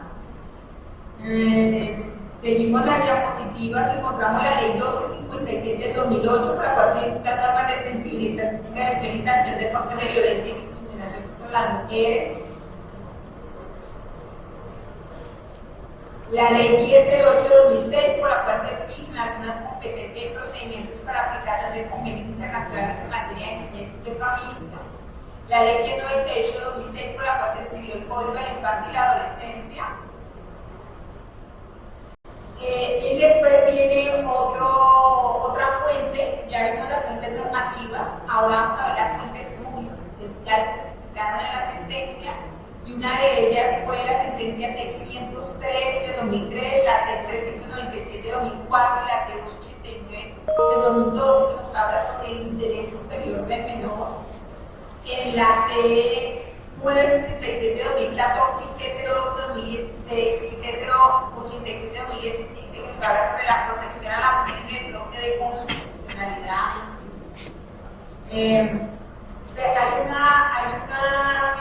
Seguimos las diapositivas, encontramos la ley 1257 del 2008, por la cual se dictan normas de sensibilización, prevención y sanción de formas de violencia y discriminación contra las mujeres. La ley 10 del 8 de 2006, por la cual se fijan algunas competencias y procedimientos para aplicación de convenios internacionales en materia de niñez y de familia. La ley 198 de 2006, por la cual se escribió el Código de la Infancia y la Adolescencia. Y después viene otra fuente, ya vimos las fuentes normativas, ahora vamos a ver las fuentes judiciales que se citaron en la sentencia. Y una de ellas fue la sentencia T503 de 2003, la T397 de 2004 y la T289 de 2002, que nos habla sobre el interés superior del menor. En la T967 de 2014 y T02 de 2016 y T087 de 2017, que nos habla sobre la protección a la mujer en el bloque de constitucionalidad. Hay una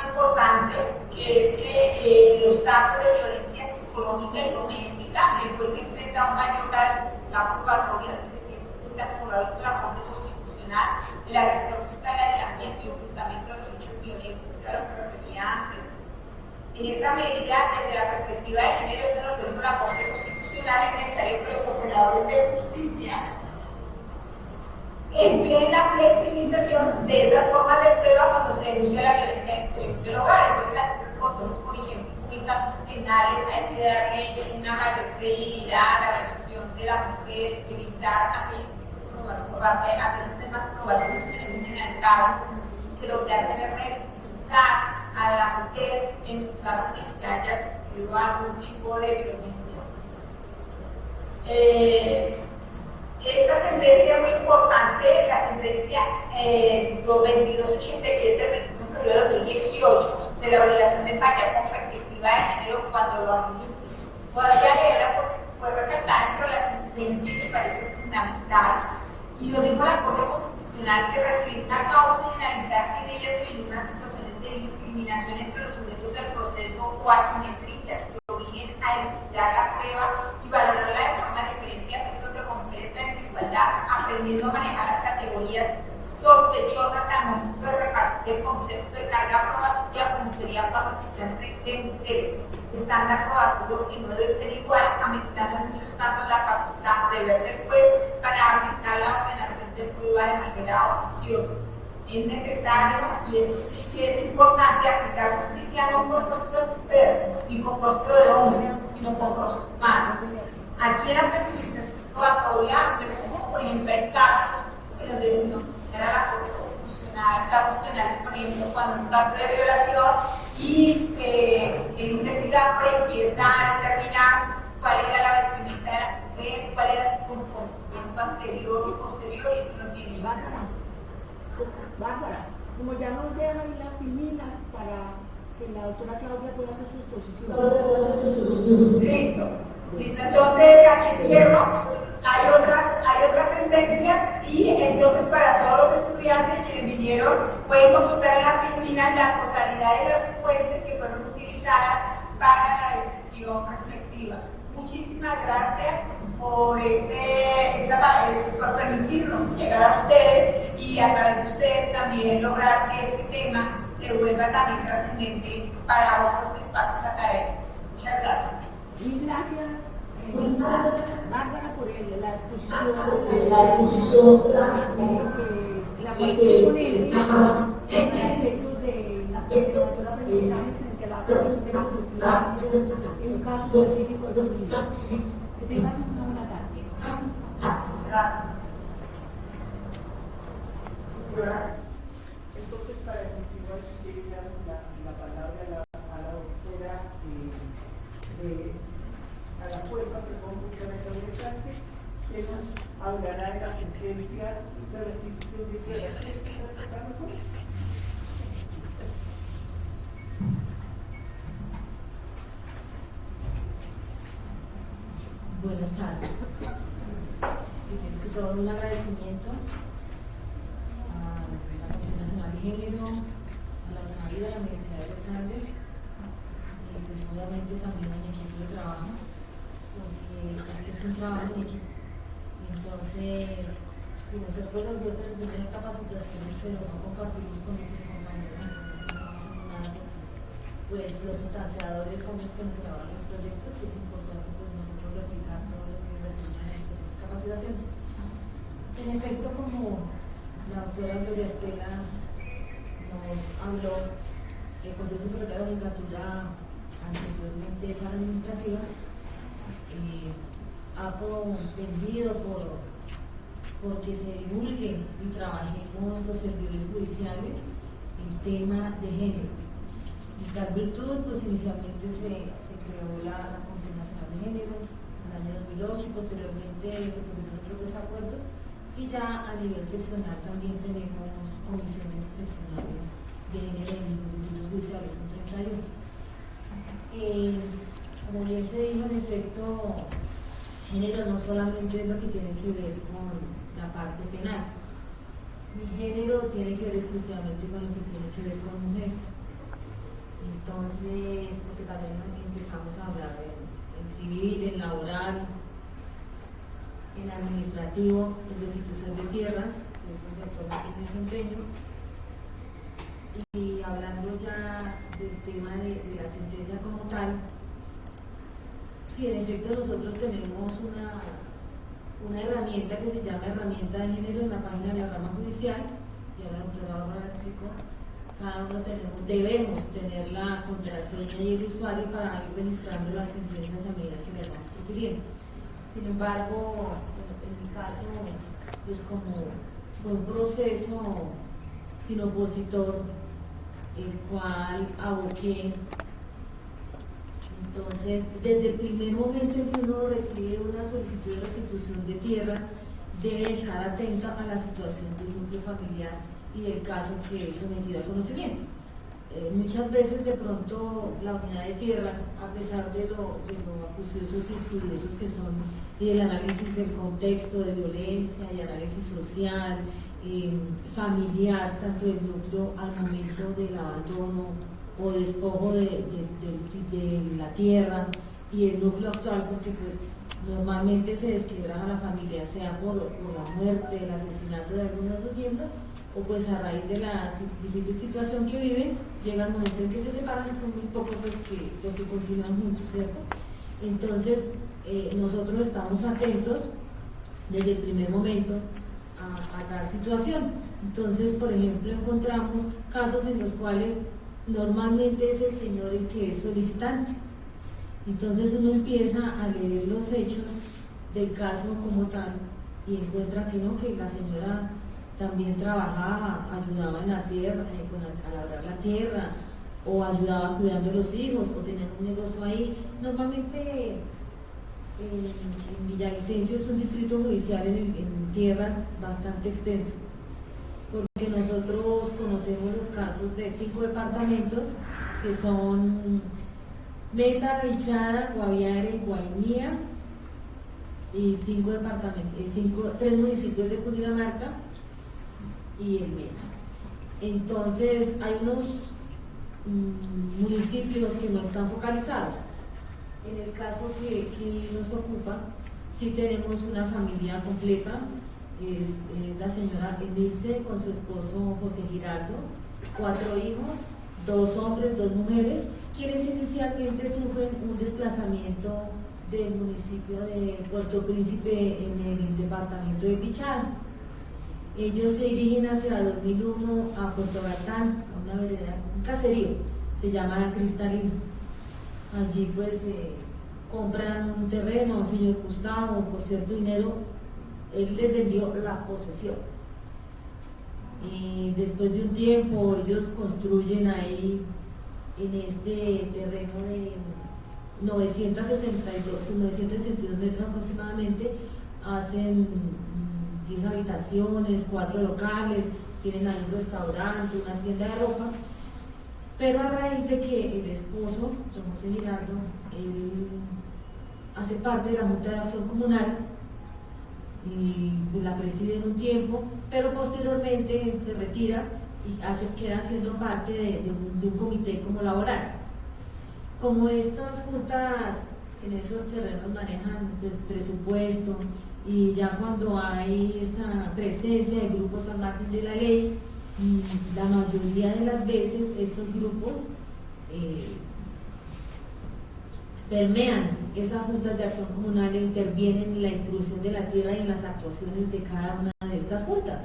importante que es que los casos de violencia psicológica y doméstica, después de enfrentar un daño tal, la probatoria de que se presenta como la Corte Constitucional, la agresión En esta medida, desde la perspectiva de género, es lo que la Corte Constitucional es necesario que los operadores de justicia empleen la flexibilización de esas formas de prueba cuando se denuncia la violencia en el hogar. Entonces, por ejemplo, en casos penales hay que darle una mayor credibilidad a la versión de la mujer, evitar también hacer temas probatorios que no vienen al cabo, que lo que hacen es revictimizar a la mujer en los casos en que haya algún tipo de violencia. Esta sentencia es muy importante, la sentencia 2287 del 2018 de la obligación de fallar con perspectiva de género cuando lo hacen. Todavía leerla fue resaltada entre las sentencias que parece fundamental. Y lo dijo la Corte Constitucional que recibir una causa de inhabilidad en ella en unas situaciones de discriminación entre los sujetos del proceso o asimetrías que obliguen a estudiar la prueba y valorarla de forma diferente a efectos de completa desigualdad, aprendiendo a manejar las categorías sospechosas al momento de repartir el concepto de carga probativa como sería cuando existan mujeres. Estándar probatorio que no debe ser igual, ameritando en muchos casos la facultad de ver del juez para aplicar la ordenación de prueba de manera oficiosa. Es necesario, y eso sí que es importante, aplicar justicia no por rostro de mujer ni por rostro de hombre, sino por rostro humano. Aquí en la flexibilización probatoria, por ejemplo, hay casos que los denuncian a la Corte Constitucional, por ejemplo, cuando un caso de violación y el investigador empieza a determinar cuál era la vestimenta de la mujer, cuál era su comportamiento anterior y posterior, y eso no tiene Bárbara, como ya nos dejan las filinas para que la doctora Claudia pueda hacer su exposición. Listo. Entonces, aquí cierro. Hay otras sentencias y entonces para todos los estudiantes que vinieron pueden consultar en las filinas la totalidad de las fuentes que fueron utilizadas para la decisión respectiva. Muchísimas gracias por permitirnos llegar a ustedes y a través de ustedes también lograr que este tema se vuelva también trascendente para otros espacios académicos. Muchas gracias. Mil gracias, Bárbara, por la exposición, la ponente efectos de la aprendizaje frente a la aplicación de la estructura en un caso específico de familia. Que tengas una buena tarde. Entonces, para continuar, le damos la palabra a la doctora a la jueza, perdón, que nos hablará de la sentencia de restitución de tierras. Buenas tardes. Primero que todo, un agradecimiento a la Comisión Nacional de Género, a la USAID, a la Universidad de los Andes, y pues obviamente también a mi equipo de trabajo, porque este es un trabajo en equipo. Entonces, si nosotros los dos recibimos capacitaciones, pero no compartimos con nuestros compañeros, entonces no hacemos nada, pues los estanciadores son los que nos llevan los proyectos y es importante pues nosotros replicar todo lo que recibimos en diferentes capacitaciones. En efecto, como la doctora Gloria Estela nos habló, el Consejo Superior de la Judicatura, anteriormente esa administrativa, ha vendido porque se divulgue y trabajemos los servidores judiciales el tema de género. Y tal virtud, pues inicialmente se creó la Comisión Nacional de Género en el año 2008 y posteriormente se pusieron otros dos acuerdos y ya a nivel seccional también tenemos comisiones seccionales de género en los institutos judiciales, son 31. Como bien se dijo, en efecto, género no solamente es lo que tiene que ver con la parte penal, ni género tiene que ver exclusivamente con lo que tiene que ver con mujer. Entonces, porque también empezamos a hablar en civil, en laboral, en administrativo, en restitución de tierras, que es donde actualmente tiene desempeño, y hablando ya del tema de la sentencia como tal, sí, en efecto nosotros tenemos una herramienta que se llama herramienta de género en la página de la rama judicial, ya la doctora Borra la explicó. Cada uno debemos tener la contraseña y el usuario para ir registrando las sentencias a medida que las vamos refiriendo. Sin embargo, en mi caso, pues como fue un proceso sin opositor, el cual aboqué. Entonces, desde el primer momento en que uno recibe una solicitud de restitución de tierra, debe estar atenta a la situación del núcleo familiar y del caso que es sometido a conocimiento. Muchas veces de pronto la unidad de tierras, a pesar de lo acuciosos y estudiosos que son, y del análisis del contexto de violencia y análisis social, familiar, tanto del núcleo al momento del abandono o despojo de la tierra, y el núcleo actual, porque pues normalmente se desquebraja la familia, sea por la muerte, el asesinato de algunos de los miembros, o pues a raíz de la difícil situación que viven, llega el momento en que se separan, son muy pocos los que continúan juntos, ¿cierto? Entonces, nosotros estamos atentos desde el primer momento a tal situación. Entonces, por ejemplo, encontramos casos en los cuales normalmente es el señor el que es solicitante. Entonces uno empieza a leer los hechos del caso como tal y encuentra que no, que la señora también trabajaba, ayudaba en la tierra, a labrar la tierra, o ayudaba cuidando a los hijos, o tenían un negocio ahí. Normalmente en Villavicencio es un distrito judicial en tierras bastante extenso, porque nosotros conocemos los casos de 5 departamentos que son Meta, Bichada, Guaviare, Guainía, y 5 departamentos, 3 municipios de Cundinamarca y el Meta. Entonces hay unos municipios que no están focalizados. En el caso que nos ocupa, sí tenemos una familia completa. Es la señora Emilce con su esposo José Giraldo, 4 hijos, 2 hombres, 2 mujeres, quienes inicialmente sufren un desplazamiento del municipio de Puerto Príncipe en el departamento de Bichada. Ellos se dirigen hacia 2001 a Puerto Gatán, a una vereda, un caserío, se llama La Cristalina. Allí pues compran un terreno a un señor Gustavo por cierto dinero. Él les vendió la posesión. Y después de un tiempo ellos construyen ahí, en este terreno de 962 metros aproximadamente, hacen 10 habitaciones, 4 locales, tienen ahí un restaurante, una tienda de ropa. Pero a raíz de que el esposo, don José Giraldo, él hace parte de la Junta de Acción Comunal, y la preside en un tiempo, pero posteriormente se retira y queda siendo parte de un comité como laboral. Como estas juntas en esos terrenos manejan pues, presupuesto, y ya cuando hay esa presencia de grupos al margen de la ley, la mayoría de las veces estos grupos permean esas juntas de acción comunal e intervienen en la distribución de la tierra y en las actuaciones de cada una de estas juntas.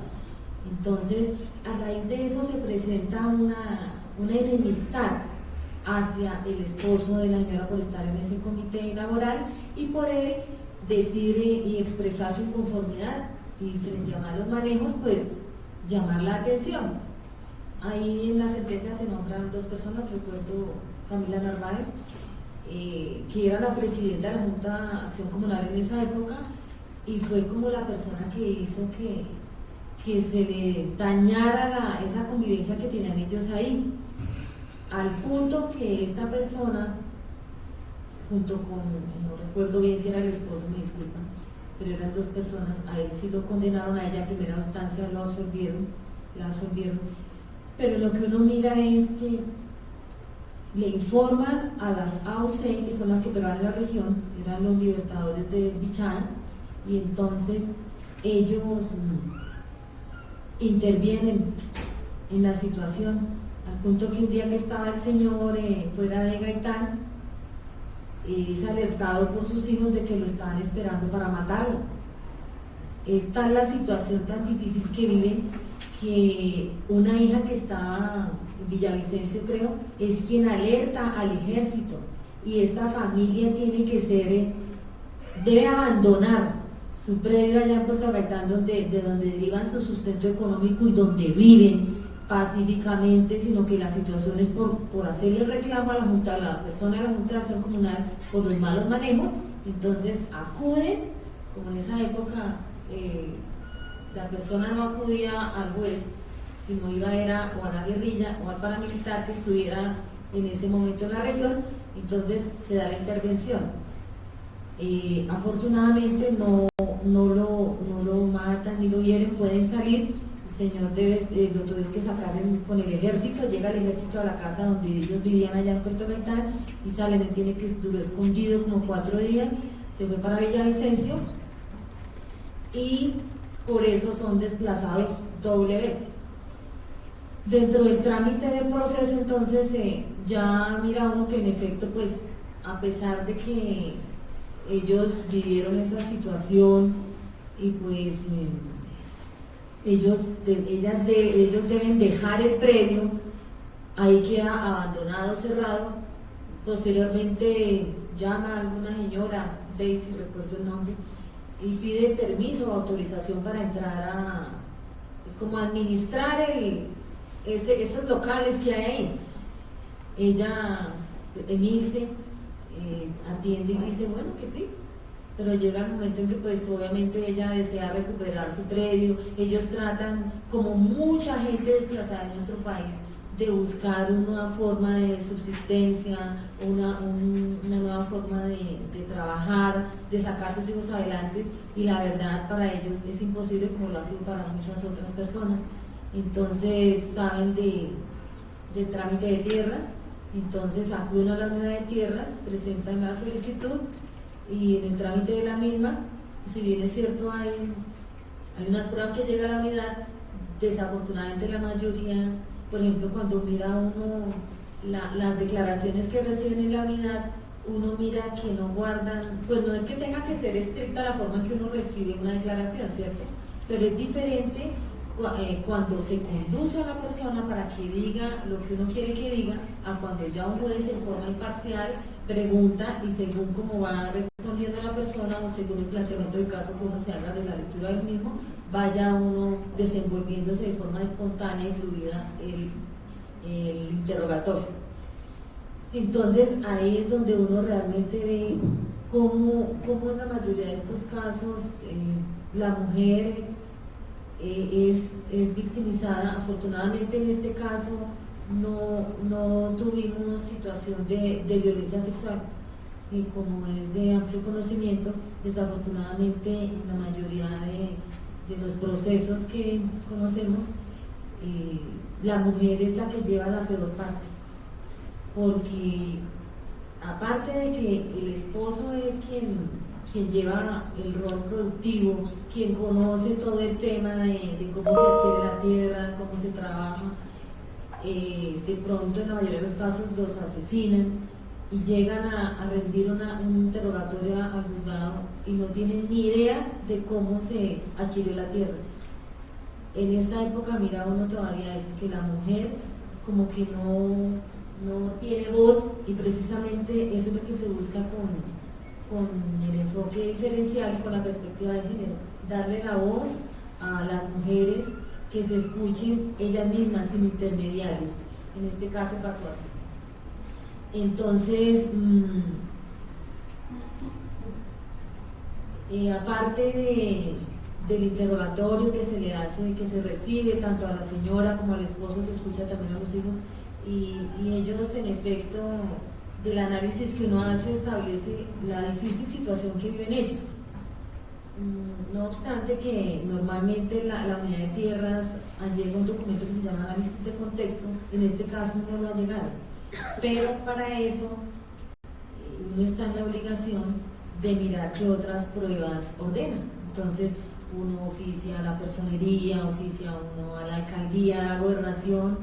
Entonces, a raíz de eso se presenta una enemistad hacia el esposo de la señora por estar en ese comité laboral, y por él decide y expresar su inconformidad, y frente a malos manejos, pues llamar la atención. Ahí en la sentencia se nombran 2 personas, recuerdo Camila Narváez, que era la presidenta de la Junta de Acción Comunal en esa época, y fue como la persona que hizo que se le dañara esa convivencia que tenían ellos ahí, al punto que esta persona, junto con, no recuerdo bien si era el esposo, me disculpan, pero eran 2 personas, a él sí lo condenaron, a ella en primera instancia la absolvieron, pero lo que uno mira es que le informan a las AOC, que son las que operaban en la región, eran los libertadores de Bichada, y entonces ellos intervienen en la situación, al punto que un día que estaba el señor fuera de Gaitán, es alertado por sus hijos de que lo estaban esperando para matarlo. Esta es la situación tan difícil que viven, que una hija que estaba en Villavicencio, creo, es quien alerta al ejército, y esta familia tiene que ser, debe abandonar su predio allá en Puerto Gaitán, de donde derivan su sustento económico y donde viven pacíficamente, sino que la situación es por hacerle reclamo a la Junta, a la persona de la Junta de Acción Comunal por los malos manejos. Entonces acuden, como en esa época la persona no acudía al juez, sino iba era o a la guerrilla o al paramilitar que estuviera en ese momento en la región, entonces se da la intervención. Afortunadamente no lo matan ni lo hieren, pueden salir. El señor lo tuvieron que sacar con el ejército, llega el ejército a la casa donde ellos vivían allá en Puerto Gaitán y salen. Él tiene que duró escondido como 4 días, se fue para Villavicencio y por eso son desplazados doble vez. Dentro del trámite del proceso, entonces ya mira uno que en efecto, pues a pesar de que ellos vivieron esa situación y pues ellos deben dejar el predio, ahí queda abandonado, cerrado. Posteriormente llama a alguna señora, Daisy, recuerdo el nombre, y pide permiso o autorización para entrar pues como administrar esos locales que hay ahí. Ella, Emilce, atiende y dice, bueno, que sí, pero llega el momento en que pues obviamente ella desea recuperar su predio. Ellos tratan, como mucha gente desplazada en nuestro país, de buscar una nueva forma de subsistencia, una nueva forma de trabajar, de sacar a sus hijos adelante, y la verdad para ellos es imposible, como lo ha sido para muchas otras personas. Entonces saben de trámite de tierras, entonces acuden a la unidad de tierras, presentan la solicitud y en el trámite de la misma, si bien es cierto hay unas pruebas que llegan a la unidad, desafortunadamente la mayoría, por ejemplo, cuando mira uno las declaraciones que reciben en la unidad, uno mira que no guardan, pues no es que tenga que ser estricta la forma en que uno recibe una declaración, ¿cierto? Pero es diferente cuando se conduce a la persona para que diga lo que uno quiere que diga, a cuando ya un juez en forma imparcial pregunta y según cómo va respondiendo la persona o según el planteamiento del caso que uno se haga de la lectura del mismo, vaya uno desenvolviéndose de forma espontánea y fluida el interrogatorio. Entonces ahí es donde uno realmente ve cómo en la mayoría de estos casos la mujer es victimizada. Afortunadamente en este caso no tuvimos situación de violencia sexual, y como es de amplio conocimiento, desafortunadamente en la mayoría de los procesos que conocemos, la mujer es la que lleva la peor parte, porque aparte de que el esposo es quien lleva el rol productivo, quien conoce todo el tema de cómo se adquiere la tierra, cómo se trabaja, de pronto en la mayoría de los casos los asesinan y llegan a rendir un interrogatorio al juzgado y no tienen ni idea de cómo se adquirió la tierra. En esta época mira uno todavía eso, que la mujer como que no tiene voz, y precisamente eso es lo que se busca con el enfoque diferencial y con la perspectiva de género, darle la voz a las mujeres, que se escuchen ellas mismas sin intermediarios. En este caso pasó así. Entonces, aparte del interrogatorio que se le hace, que se recibe tanto a la señora como al esposo, se escucha también a los hijos, y ellos en efecto, del análisis que uno hace, establece la difícil situación que viven ellos. No obstante que normalmente la unidad de tierras llega un documento que se llama análisis de contexto, en este caso no lo ha llegado, pero para eso uno está en la obligación de mirar qué otras pruebas ordena. Entonces uno oficia a la personería, oficia uno a la alcaldía, a la gobernación,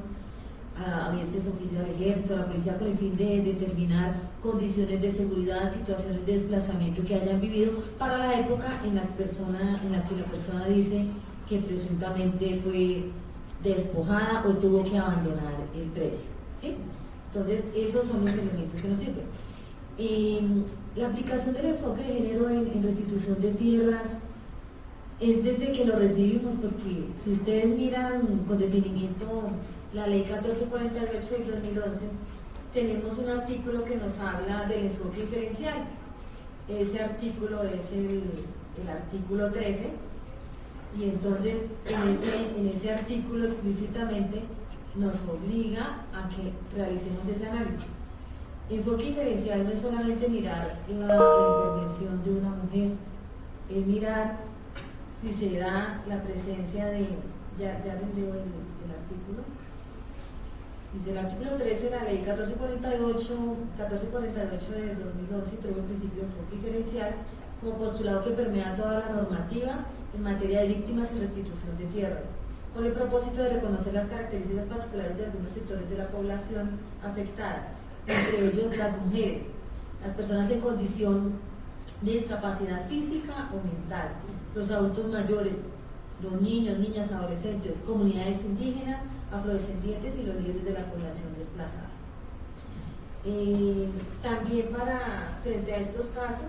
a veces oficial del ejército, la policía, con el fin de determinar condiciones de seguridad, situaciones de desplazamiento que hayan vivido para la época en la que la persona dice que presuntamente fue despojada o tuvo que abandonar el predio, ¿sí? Entonces, esos son los elementos que nos sirven. La aplicación del enfoque de género en restitución de tierras es desde que lo recibimos, porque si ustedes miran con detenimiento la ley 1448 del 2011, tenemos un artículo que nos habla del enfoque diferencial. Ese artículo es el artículo 13, y entonces en ese artículo explícitamente nos obliga a que realicemos ese análisis. Enfoque diferencial no es solamente mirar la intervención de una mujer, es mirar si se da la presencia de, ya les leo el artículo. Dice el artículo 13 de la ley 1448 del 2011 introduce el principio de enfoque diferencial como postulado que permea toda la normativa en materia de víctimas y restitución de tierras, con el propósito de reconocer las características particulares de algunos sectores de la población afectada, entre ellos las mujeres, las personas en condición de discapacidad física o mental, los adultos mayores, los niños, niñas, adolescentes, comunidades indígenas, afrodescendientes y los líderes de la población desplazada. También frente a estos casos,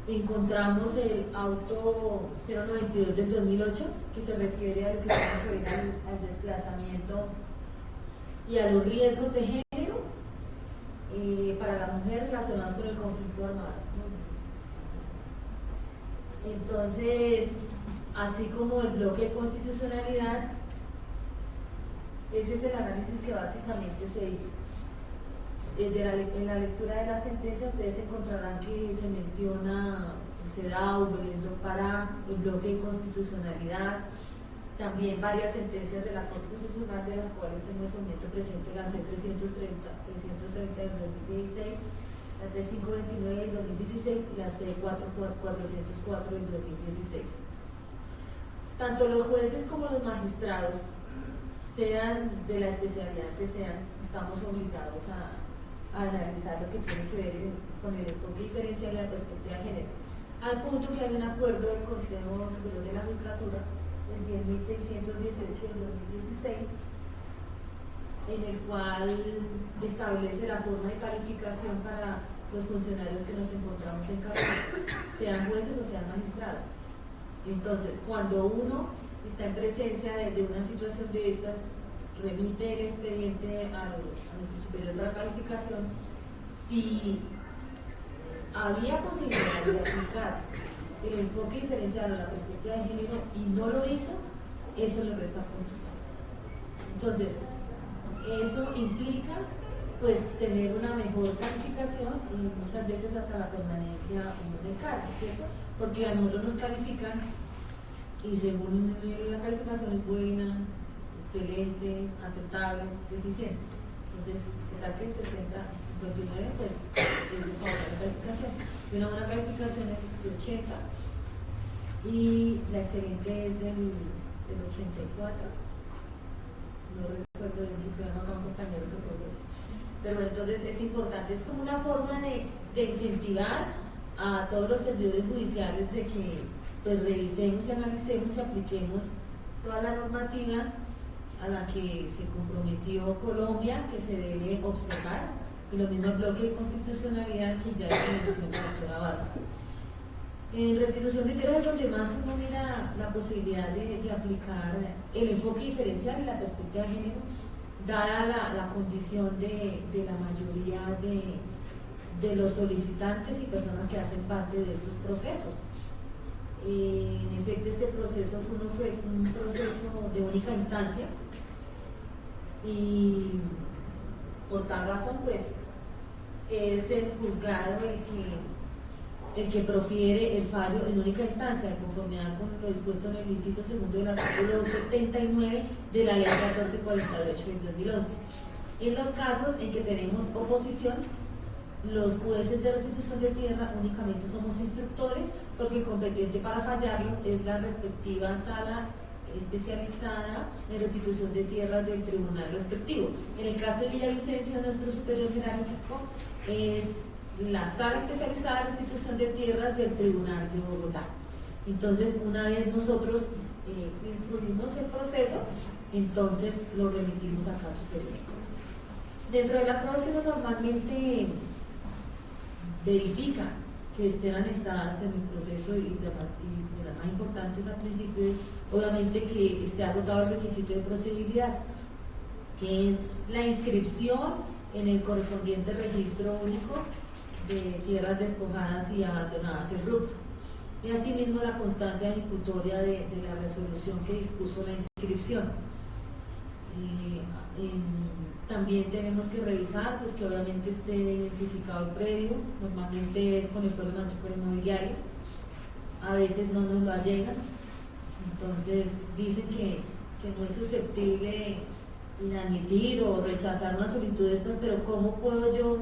encontramos el auto 092 del 2008, que se refiere a lo que se refiere al desplazamiento y a los riesgos de género para la mujer relacionados con el conflicto armado. Entonces, así como el bloque de constitucionalidad, ese es el análisis que básicamente se hizo. En la lectura de la sentencia ustedes encontrarán que se menciona el CEDAW, el DOC-PARA, el bloque de constitucionalidad, también varias sentencias de la Corte Constitucional, de las cuales tengo en este momento presente la C-330 del 2016, la T-529 del 2016 y la C-404 del 2016. Tanto los jueces como los magistrados, sean de la especialidad que sean, estamos obligados a analizar lo que tiene que ver con el enfoque diferencial y la perspectiva de género, al punto que hay un acuerdo del Consejo Superior de la Judicatura, el 10.618 del 2016, en el cual establece la forma de calificación para los funcionarios que nos encontramos en cabeza, sean jueces o sean magistrados. Entonces, cuando uno está en presencia de una situación de estas, remite el expediente a nuestro superior de la calificación. Si había posibilidad de aplicar el enfoque diferencial o la perspectiva de género y no lo hizo, eso le resta puntos. Entonces, eso implica pues tener una mejor calificación y muchas veces hasta la permanencia en el cargo, ¿cierto? Porque a nosotros nos califican y según la calificación es buena, excelente, aceptable, deficiente. Entonces, que saque 60, 59, pues es desfavorable la calificación. Y una buena calificación es de 80 y la excelente es del 84. No recuerdo bien si tengo acá un compañero que fue eso. Pero bueno, entonces es importante, es como una forma de incentivar a todos los servidores judiciales de que pues revisemos y analicemos y apliquemos toda la normativa a la que se comprometió Colombia, que se debe observar, y lo mismo el bloque de constitucionalidad que ya se mencionó la doctora Barba. En restitución de tierras, donde más uno mira la posibilidad de aplicar el enfoque diferencial y la perspectiva de género, dada la condición de la mayoría de los solicitantes y personas que hacen parte de estos procesos. En efecto, este proceso fue un proceso de única instancia y por tal razón pues es el juzgado el que profiere el fallo en única instancia, de conformidad con lo dispuesto en el inciso segundo del artículo 79 de la ley 1448 del 2011. En los casos en que tenemos oposición, los jueces de restitución de tierra únicamente somos instructores, porque competente para fallarlos es la respectiva sala especializada en restitución de tierras del tribunal respectivo. En el caso de Villavicencio, nuestro superior jerárquico es la sala especializada en restitución de tierras del tribunal de Bogotá. Entonces, una vez nosotros instruimos el proceso, entonces lo remitimos acá al superior. Dentro de las pruebas que uno normalmente verifica que estén anexadas en el proceso y de las más importantes al principio es obviamente que esté agotado el requisito de procedibilidad, que es la inscripción en el correspondiente registro único de tierras despojadas y abandonadas en RUT. Y asimismo la constancia ejecutoria de la resolución que dispuso la inscripción. También tenemos que revisar pues, que obviamente esté identificado el predio, normalmente es con el folio matrícula inmobiliario, a veces no nos lo allegan, entonces dicen que no es susceptible inadmitir o rechazar una solicitud de estas, pero ¿cómo puedo yo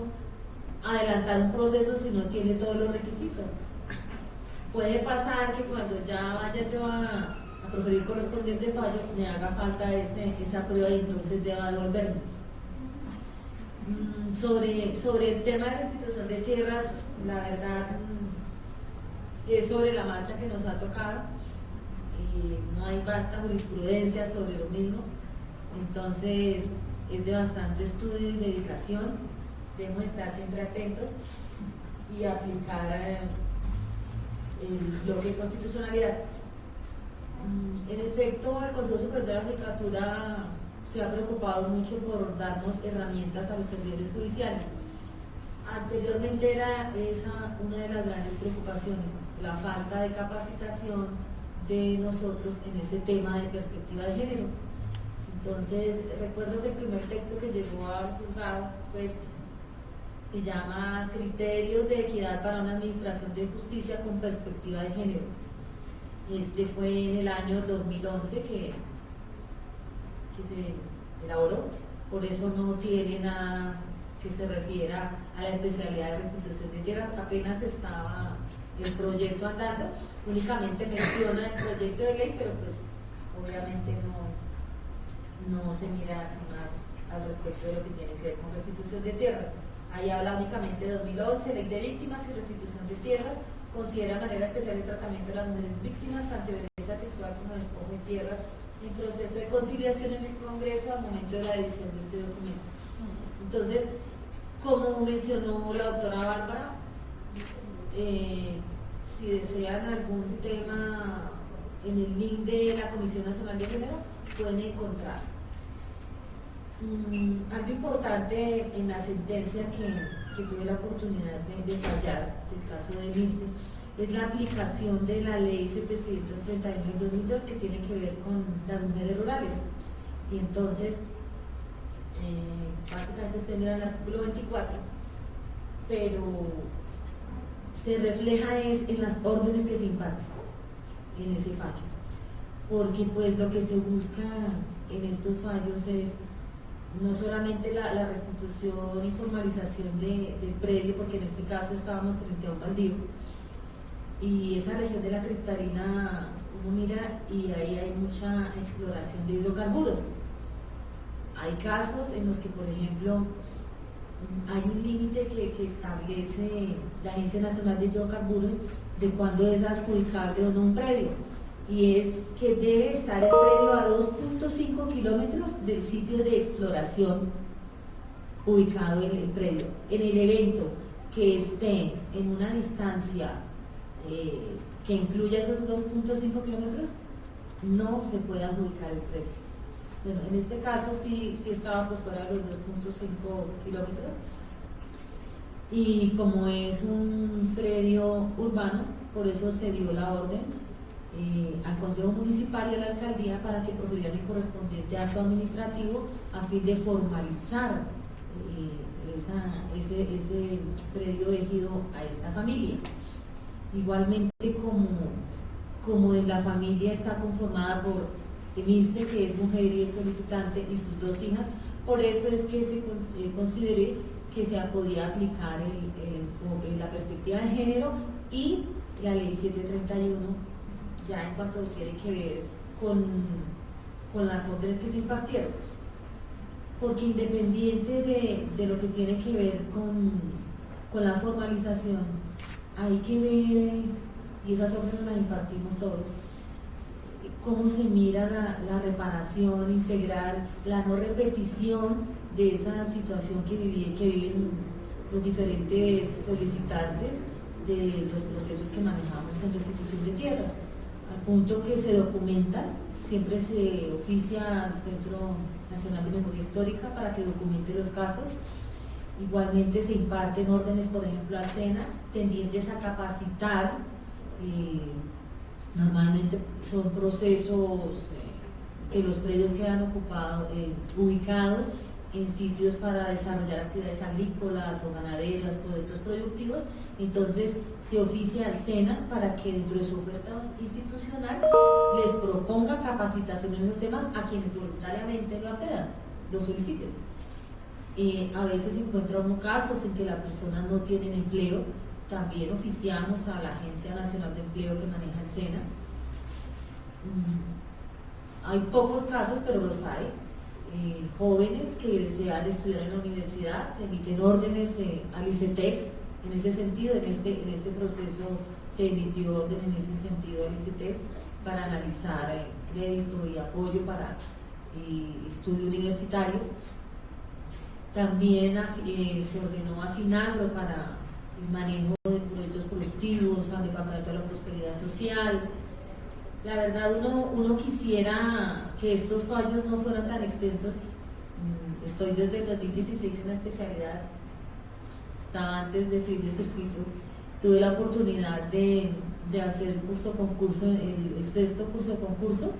adelantar un proceso si no tiene todos los requisitos? Puede pasar que cuando ya vaya yo a proferir correspondientes fallos me haga falta esa prueba y entonces deba devolverme. Sobre el tema de restitución de tierras, la verdad es sobre la marcha que nos ha tocado. No hay vasta jurisprudencia sobre lo mismo, entonces es de bastante estudio y dedicación. Debemos estar siempre atentos y aplicar el bloque de constitucionalidad. En efecto, el Consejo Superior de la Judicatura se ha preocupado mucho por darnos herramientas a los servidores judiciales. Anteriormente era esa una de las grandes preocupaciones, la falta de capacitación de nosotros en ese tema de perspectiva de género. Entonces, recuerdo que el primer texto que llegó al juzgado pues, se llama Criterios de Equidad para una Administración de Justicia con Perspectiva de Género. Este fue en el año 2011 que se elaboró, por eso no tiene nada que se refiera a la especialidad de restitución de tierras, apenas estaba el proyecto andando, únicamente menciona el proyecto de ley, pero pues obviamente no se mira así más al respecto de lo que tiene que ver con restitución de tierras. Ahí habla únicamente de 2011, ley de víctimas y restitución de tierras, considera de manera especial el tratamiento de las mujeres víctimas, tanto de violencia sexual como de despojo de tierras, en proceso de conciliación en el Congreso al momento de la edición de este documento. Entonces, como mencionó la doctora Bárbara, si desean algún tema en el link de la Comisión Nacional de Género, pueden encontrar. Algo importante en la sentencia que tuve la oportunidad de fallar, del caso de Milce, es la aplicación de la ley 739 del 2002 que tiene que ver con las mujeres rurales. Y entonces, básicamente usted mira el artículo 24, pero se refleja en las órdenes que se imparten en ese fallo, porque pues lo que se busca en estos fallos es no solamente la restitución y formalización del predio, porque en este caso estábamos frente a un baldío, y esa región de la Cristalina uno mira y ahí hay mucha exploración de hidrocarburos. Hay casos en los que, por ejemplo, hay un límite que establece la Agencia Nacional de Hidrocarburos de cuándo es adjudicable o no un predio, y es que debe estar el predio a 2.5 kilómetros del sitio de exploración ubicado en el predio. En el evento que esté en una distancia que incluya esos 2.5 kilómetros, no se puede adjudicar el predio. Bueno, en este caso sí estaba por fuera de los 2.5 kilómetros, y como es un predio urbano, por eso se dio la orden al Consejo Municipal y a la Alcaldía para que profirieran el correspondiente acto administrativo a fin de formalizar ese predio ejido a esta familia. Igualmente, como en la familia está conformada por Emilce, que es mujer y es solicitante, y sus dos hijas, por eso es que se consideré que se podía aplicar la perspectiva de género y la ley 731 ya en cuanto tiene que ver con las órdenes que se impartieron, porque independiente de lo que tiene que ver con la formalización, hay que ver, y esas órdenes las impartimos todos, cómo se mira la reparación integral, la no repetición de esa situación que viven los diferentes solicitantes de los procesos que manejamos en restitución de tierras, al punto que se documentan, siempre se oficia al Centro Nacional de Memoria Histórica para que documente los casos. Igualmente se imparten órdenes, por ejemplo, al SENA, tendientes a capacitar, normalmente son procesos que los predios quedan ocupados, ubicados en sitios para desarrollar actividades agrícolas o ganaderas, proyectos productivos. Entonces se oficia al SENA para que dentro de su oferta institucional les proponga capacitación en esos temas a quienes voluntariamente lo accedan, lo soliciten. A veces se encuentran casos en que la persona no tiene empleo, también oficiamos a la Agencia Nacional de Empleo que maneja el SENA. Hay pocos casos, pero los hay. Jóvenes que desean estudiar en la universidad, se emiten órdenes al ICETEX. En ese sentido, en este proceso se emitió orden en ese sentido al ICETEX para analizar crédito y apoyo para estudio universitario. También se ordenó afinarlo para el manejo de proyectos productivos al Departamento de la Prosperidad Social. La verdad, uno quisiera que estos fallos no fueran tan extensos. Estoy desde el 2016 en la especialidad, estaba antes de seguir de circuito. Tuve la oportunidad de hacer el curso-concurso, el sexto curso-concurso,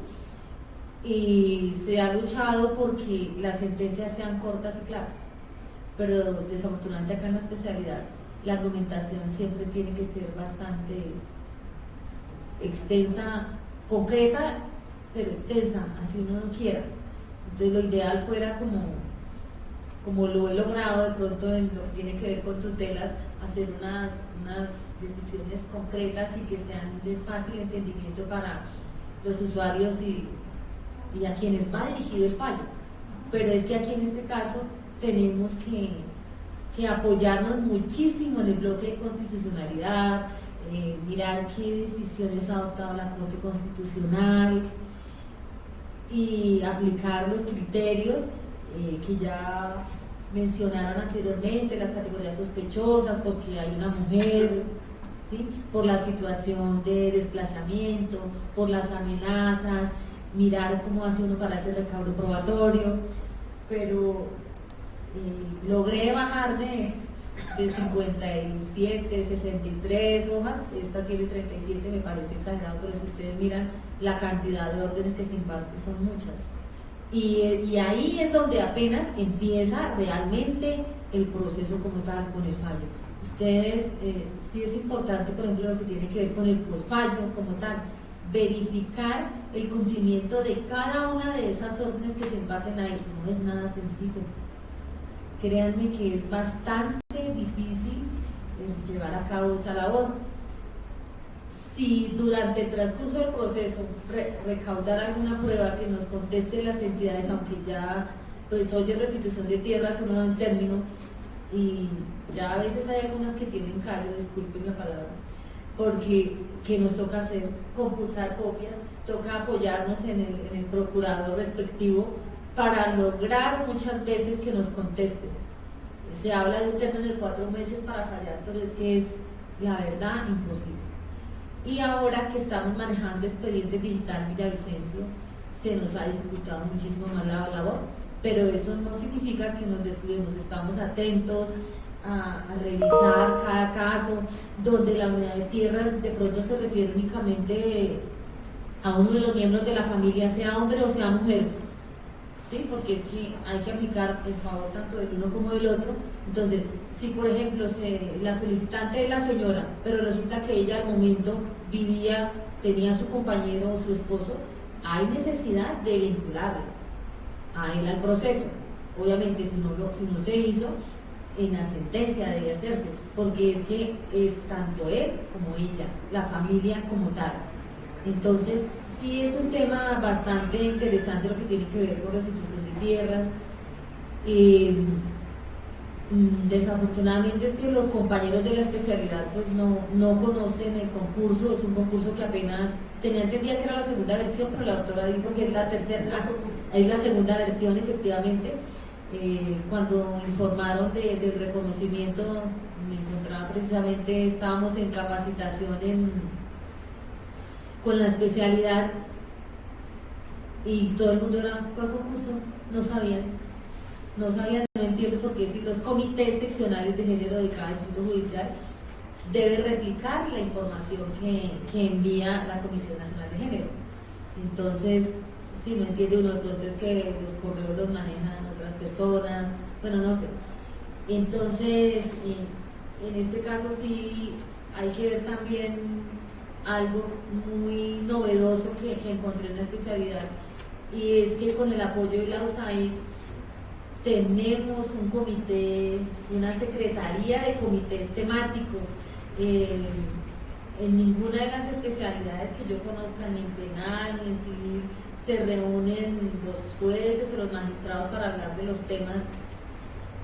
y se ha luchado porque las sentencias sean cortas y claras, pero desafortunadamente acá en la especialidad la argumentación siempre tiene que ser bastante extensa, concreta, pero extensa, así uno no quiera. Entonces lo ideal fuera como lo he logrado de pronto en lo que tiene que ver con tutelas, hacer unas decisiones concretas y que sean de fácil entendimiento para los usuarios y a quienes va dirigido el fallo. Pero es que aquí en este caso tenemos que apoyarnos muchísimo en el bloque de constitucionalidad, mirar qué decisiones ha adoptado la Corte Constitucional y aplicar los criterios que ya mencionaron anteriormente, las categorías sospechosas, porque hay una mujer, ¿sí?, por la situación de desplazamiento, por las amenazas, mirar cómo hace uno para ese recaudo probatorio, pero logré bajar de 57, 63 hojas, esta tiene 37, me pareció exagerado, pero si ustedes miran la cantidad de órdenes que se imparten son muchas. Y ahí es donde apenas empieza realmente el proceso como tal con el fallo. Ustedes, sí es importante, por ejemplo, lo que tiene que ver con el posfallo como tal, verificar el cumplimiento de cada una de esas órdenes que se imparten ahí. No es nada sencillo. Créanme que es bastante difícil llevar a cabo esa labor. Si durante el transcurso del proceso recaudar alguna prueba que nos conteste las entidades, aunque ya pues hoy en restitución de tierras uno da un término y ya a veces hay algunas que tienen callo, disculpen la palabra, porque que nos toca hacer, compulsar copias, toca apoyarnos en el procurador respectivo para lograr muchas veces que nos contesten. Se habla de un término de 4 meses para fallar, pero es que es la verdad imposible. Y ahora que estamos manejando expedientes digital Villavicencio, se nos ha dificultado muchísimo más la labor, pero eso no significa que nos descuidemos, estamos atentos a revisar cada caso, donde la unidad de tierras de pronto se refiere únicamente a uno de los miembros de la familia, sea hombre o sea mujer, ¿sí? Porque es que hay que aplicar en favor tanto del uno como del otro. Entonces, si por ejemplo la solicitante es la señora, pero resulta que ella al momento tenía su compañero o su esposo, hay necesidad de vincularlo a él al proceso. Obviamente si no se hizo, en la sentencia debe hacerse, porque es que es tanto él como ella, la familia como tal. Entonces, sí es un tema bastante interesante lo que tiene que ver con restitución de tierras. Desafortunadamente es que los compañeros de la especialidad pues no conocen el concurso. Es un concurso que apenas tenía entendido que era la segunda versión, pero la doctora dijo que es la tercera, es la segunda versión efectivamente. Cuando informaron del reconocimiento, me encontraba precisamente, estábamos en capacitación con la especialidad y todo el mundo era, ¿cuál concurso? No sabían, no entiendo por qué si los comités seccionales de género de cada distrito judicial deben replicar la información que envía la Comisión Nacional de Género. Entonces, sí, no entiende uno, de pronto es que los correos los manejan otras personas, bueno, no sé. Entonces, en este caso sí hay que ver también algo muy novedoso que encontré en la especialidad, y es que con el apoyo de la USAID tenemos un comité, una secretaría de comités temáticos. En ninguna de las especialidades que yo conozca, ni en penal ni en civil, se reúnen los jueces o los magistrados para hablar de los temas,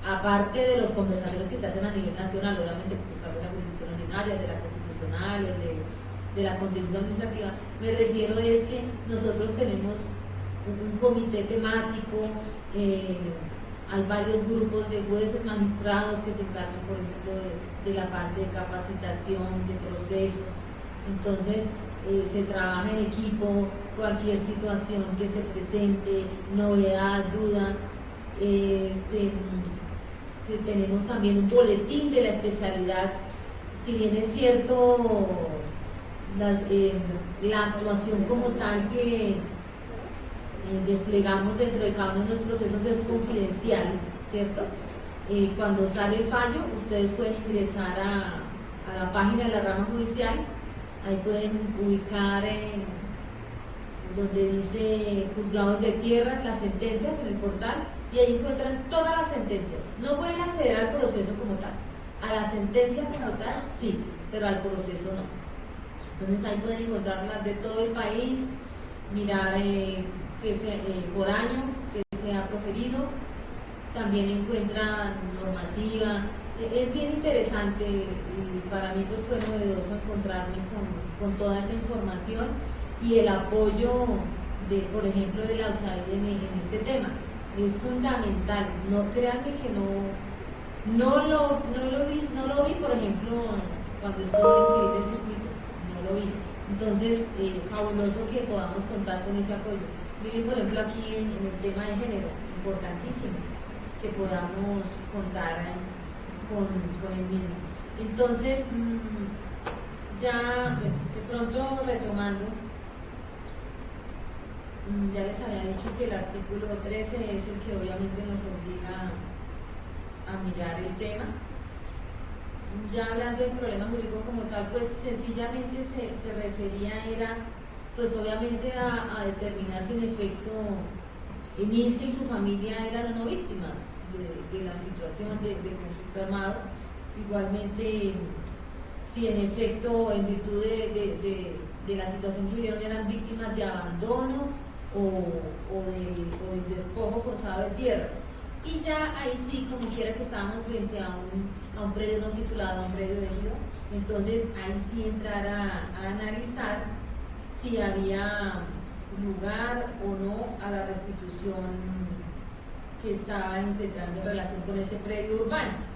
aparte de los conversatorios que se hacen a nivel nacional, obviamente, porque está de la jurisdicción ordinaria, de la constitucional, de la contencioso administrativa. Me refiero es que nosotros tenemos un comité temático, hay varios grupos de jueces magistrados que se encargan, por ejemplo, de la parte de capacitación, de procesos. Entonces, se trabaja en equipo, cualquier situación que se presente, novedad, duda. Tenemos también un boletín de la especialidad. Si bien es cierto, la actuación como tal que desplegamos dentro de cada uno de los procesos es confidencial, ¿cierto? Cuando sale el fallo, ustedes pueden ingresar a la página de la rama judicial, ahí pueden ubicar donde dice juzgados de tierra, las sentencias en el portal, y ahí encuentran todas las sentencias. No pueden acceder al proceso como tal, a la sentencia como tal sí, pero al proceso no. Entonces ahí pueden encontrarlas de todo el país, mirar por año que se ha proferido, también encuentran normativa. Es bien interesante, y para mí pues fue novedoso encontrarme con toda esa información y el apoyo de, por ejemplo, de la USAID en este tema. Es fundamental. No créanme que no lo vi, por ejemplo, cuando estuve en civil de circuito, no lo vi. Entonces, fabuloso que podamos contar con ese apoyo. Miren, por ejemplo, aquí en el tema de género, importantísimo que podamos contar con el mismo. Entonces, ya de pronto retomando, ya les había dicho que el artículo 13 es el que obviamente nos obliga a mirar el tema. Ya hablando del problema jurídico como tal, pues sencillamente se refería, era pues obviamente a determinar si en efecto Emilce y su familia eran o no víctimas de la situación de conflicto armado. Igualmente, si en efecto, en virtud de la situación que vivieron, eran víctimas de abandono o del despojo forzado de tierras. Y ya ahí sí, como quiera que estábamos frente a un predio no titulado, a un predio elegido, entonces ahí sí entrar a analizar si había lugar o no a la restitución que estaban impetrando en relación con ese predio urbano.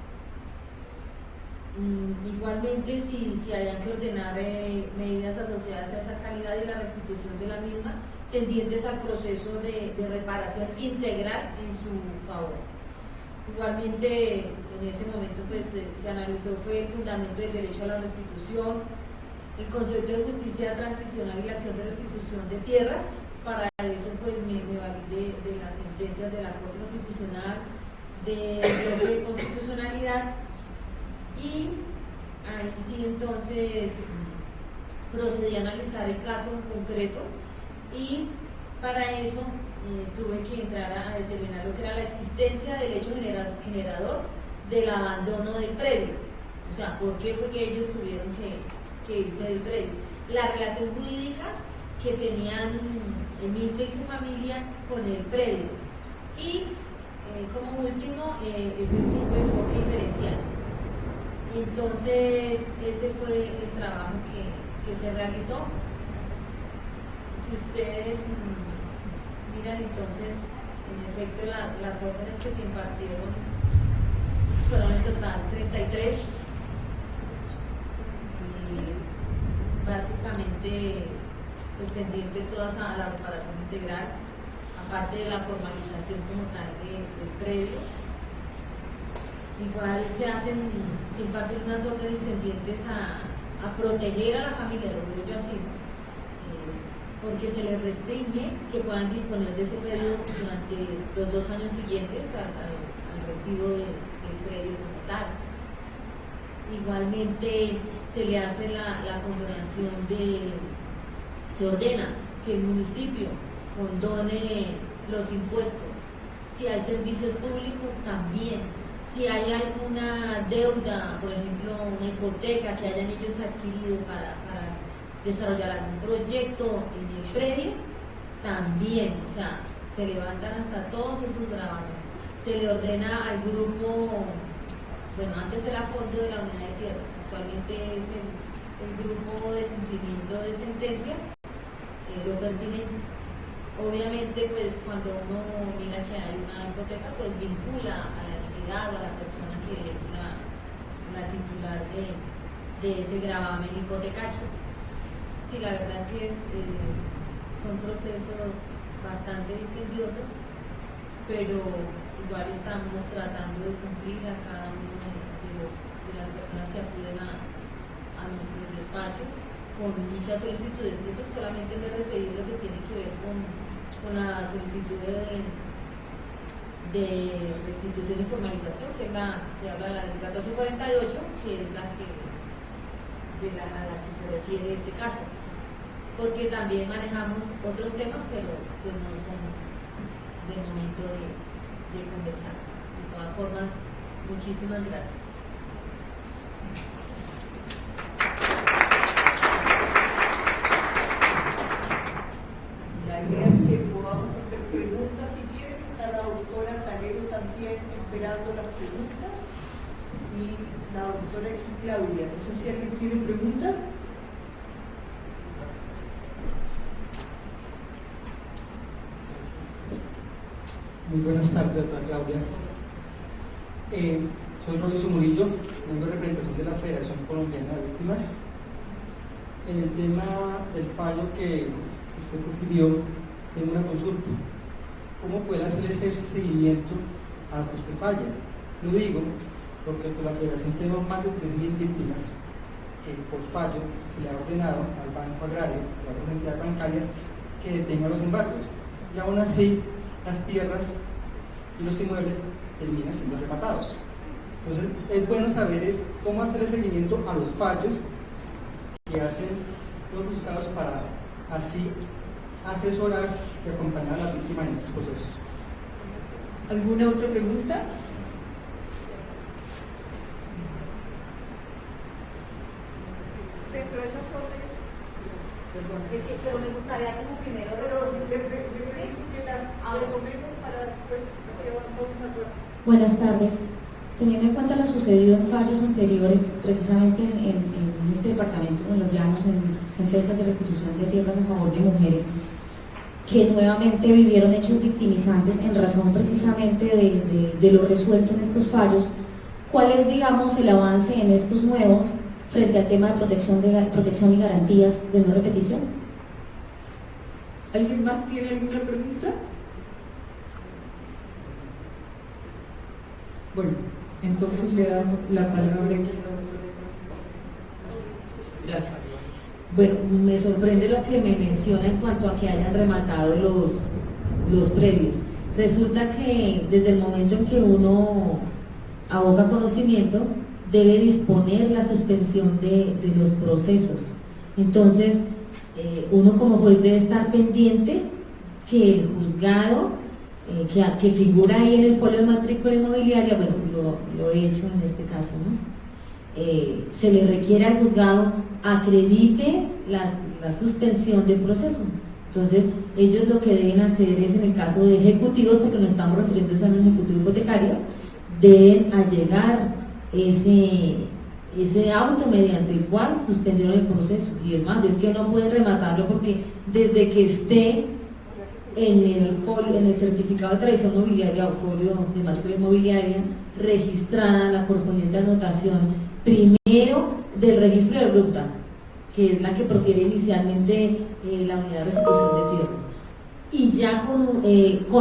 Igualmente, si habían que ordenar medidas asociadas a esa calidad y la restitución de la misma, tendientes al proceso de reparación integral en su favor. Igualmente, en ese momento pues se analizó fue el fundamento del derecho a la restitución, el concepto de justicia transicional y la acción de restitución de tierras. Para eso pues me valí de las sentencias de la Corte Constitucional, de constitucionalidad, y ahí sí entonces procedí a analizar el caso en concreto, y para eso tuve que entrar a determinar lo que era la existencia del hecho generador del abandono del predio. O sea, ¿por qué? Porque ellos tuvieron que irse del predio. La relación jurídica que tenían Emilce y su familia con el predio. Y como último, el principio de enfoque diferencial. Entonces, ese fue el trabajo que se realizó. Si ustedes miran, entonces, en efecto, las órdenes que se impartieron fueron en total 33. Y básicamente, los pendientes todas a la reparación integral, aparte de la formalización como tal del predio. Igual se imparten unas órdenes tendientes a proteger a la familia, lo digo yo así, ¿no? Porque se les restringe que puedan disponer de ese predio durante los 2 años siguientes al recibo del predio como tal. Igualmente se le hace la condonación se ordena que el municipio condone los impuestos. Si hay servicios públicos, también. Si hay alguna deuda, por ejemplo, una hipoteca que hayan ellos adquirido para desarrollar algún proyecto en el predio, también, o sea, se levantan hasta todos esos gravámenes. Se le ordena al grupo, bueno, antes era Fondo de la Unidad de Tierras, actualmente es el grupo de cumplimiento de sentencias, lo pertinente. Obviamente, pues cuando uno mira que hay una hipoteca, pues vincula a la entidad o a la persona que es la titular de ese gravamen hipotecario. Sí, la verdad es que son procesos bastante dispendiosos, pero igual estamos tratando de cumplir a cada uno de las personas que acuden a nuestros despachos con dichas solicitudes. Eso solamente me referí a lo que tiene que ver con la solicitud de restitución y formalización, que es la que habla la ley 1448, que es a la que se refiere este caso, porque también manejamos otros temas, pero pues no son de momento de conversar. De todas formas, muchísimas gracias. La idea es que podamos hacer preguntas si quieren. Está la doctora Calero también esperando las preguntas y la doctora aquí Claudia. No sé si alguien tiene preguntas. Muy buenas tardes, doctora Claudia. Soy Robinson Murillo, vengo en representación de la Federación Colombiana de Víctimas. En el tema del fallo que usted profirió, tengo una consulta. ¿Cómo puede hacer ese seguimiento a lo que usted falla? Lo digo porque la Federación tenemos más de 3.000 víctimas que por fallo se le ha ordenado al Banco Agrario y a otras entidades bancarias que detengan los embargos. Y aún así, las tierras y los inmuebles terminan siendo arrebatados. Entonces, es bueno saber cómo hacer el seguimiento a los fallos que hacen los juzgados para así asesorar y acompañar a las víctimas en estos procesos. ¿Alguna otra pregunta? Dentro de esas órdenes. Perdón, pero me gustaría como primero Buenas tardes. Teniendo en cuenta lo sucedido en fallos anteriores, precisamente en este departamento, en Los Llanos, en sentencias de restitución de tierras a favor de mujeres, que nuevamente vivieron hechos victimizantes en razón precisamente de lo resuelto en estos fallos, ¿cuál es, digamos, el avance en estos nuevos frente al tema de protección y garantías de no repetición? ¿Alguien más tiene alguna pregunta? Bueno, entonces le damos la palabra aquí a la doctora. Gracias. Bueno, me sorprende lo que me menciona en cuanto a que hayan rematado los predios. Resulta que desde el momento en que uno aboga conocimiento, debe disponer la suspensión de los procesos. Entonces, uno como juez debe estar pendiente que el juzgado que figura ahí en el folio de matrícula inmobiliaria, bueno, lo he hecho en este caso, ¿no? se le requiere al juzgado acredite la suspensión del proceso. Entonces, ellos lo que deben hacer es, en el caso de ejecutivos, porque nos estamos refiriendo a un ejecutivo hipotecario, deben allegar ese auto mediante el cual suspendieron el proceso. Y es más, es que no pueden rematarlo porque desde que esté en el certificado de tradición mobiliaria o folio de matrícula inmobiliaria registrada la correspondiente anotación, primero del registro de ruta, que es la que profiere inicialmente la unidad de restitución de tierras, y ya con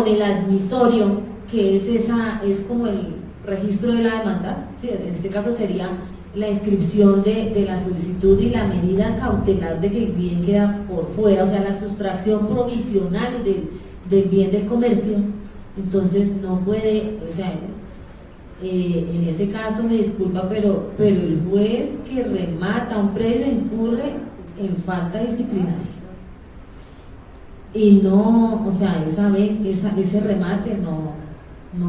el admisorio, que es como el registro de la demanda, ¿sí? En este caso sería la inscripción de la solicitud y la medida cautelar de que el bien queda por fuera, o sea, la sustracción provisional del bien del comercio. Entonces no puede, o sea, en ese caso me disculpa, pero el juez que remata un predio incurre en falta disciplinaria. Y no, o sea, ese remate no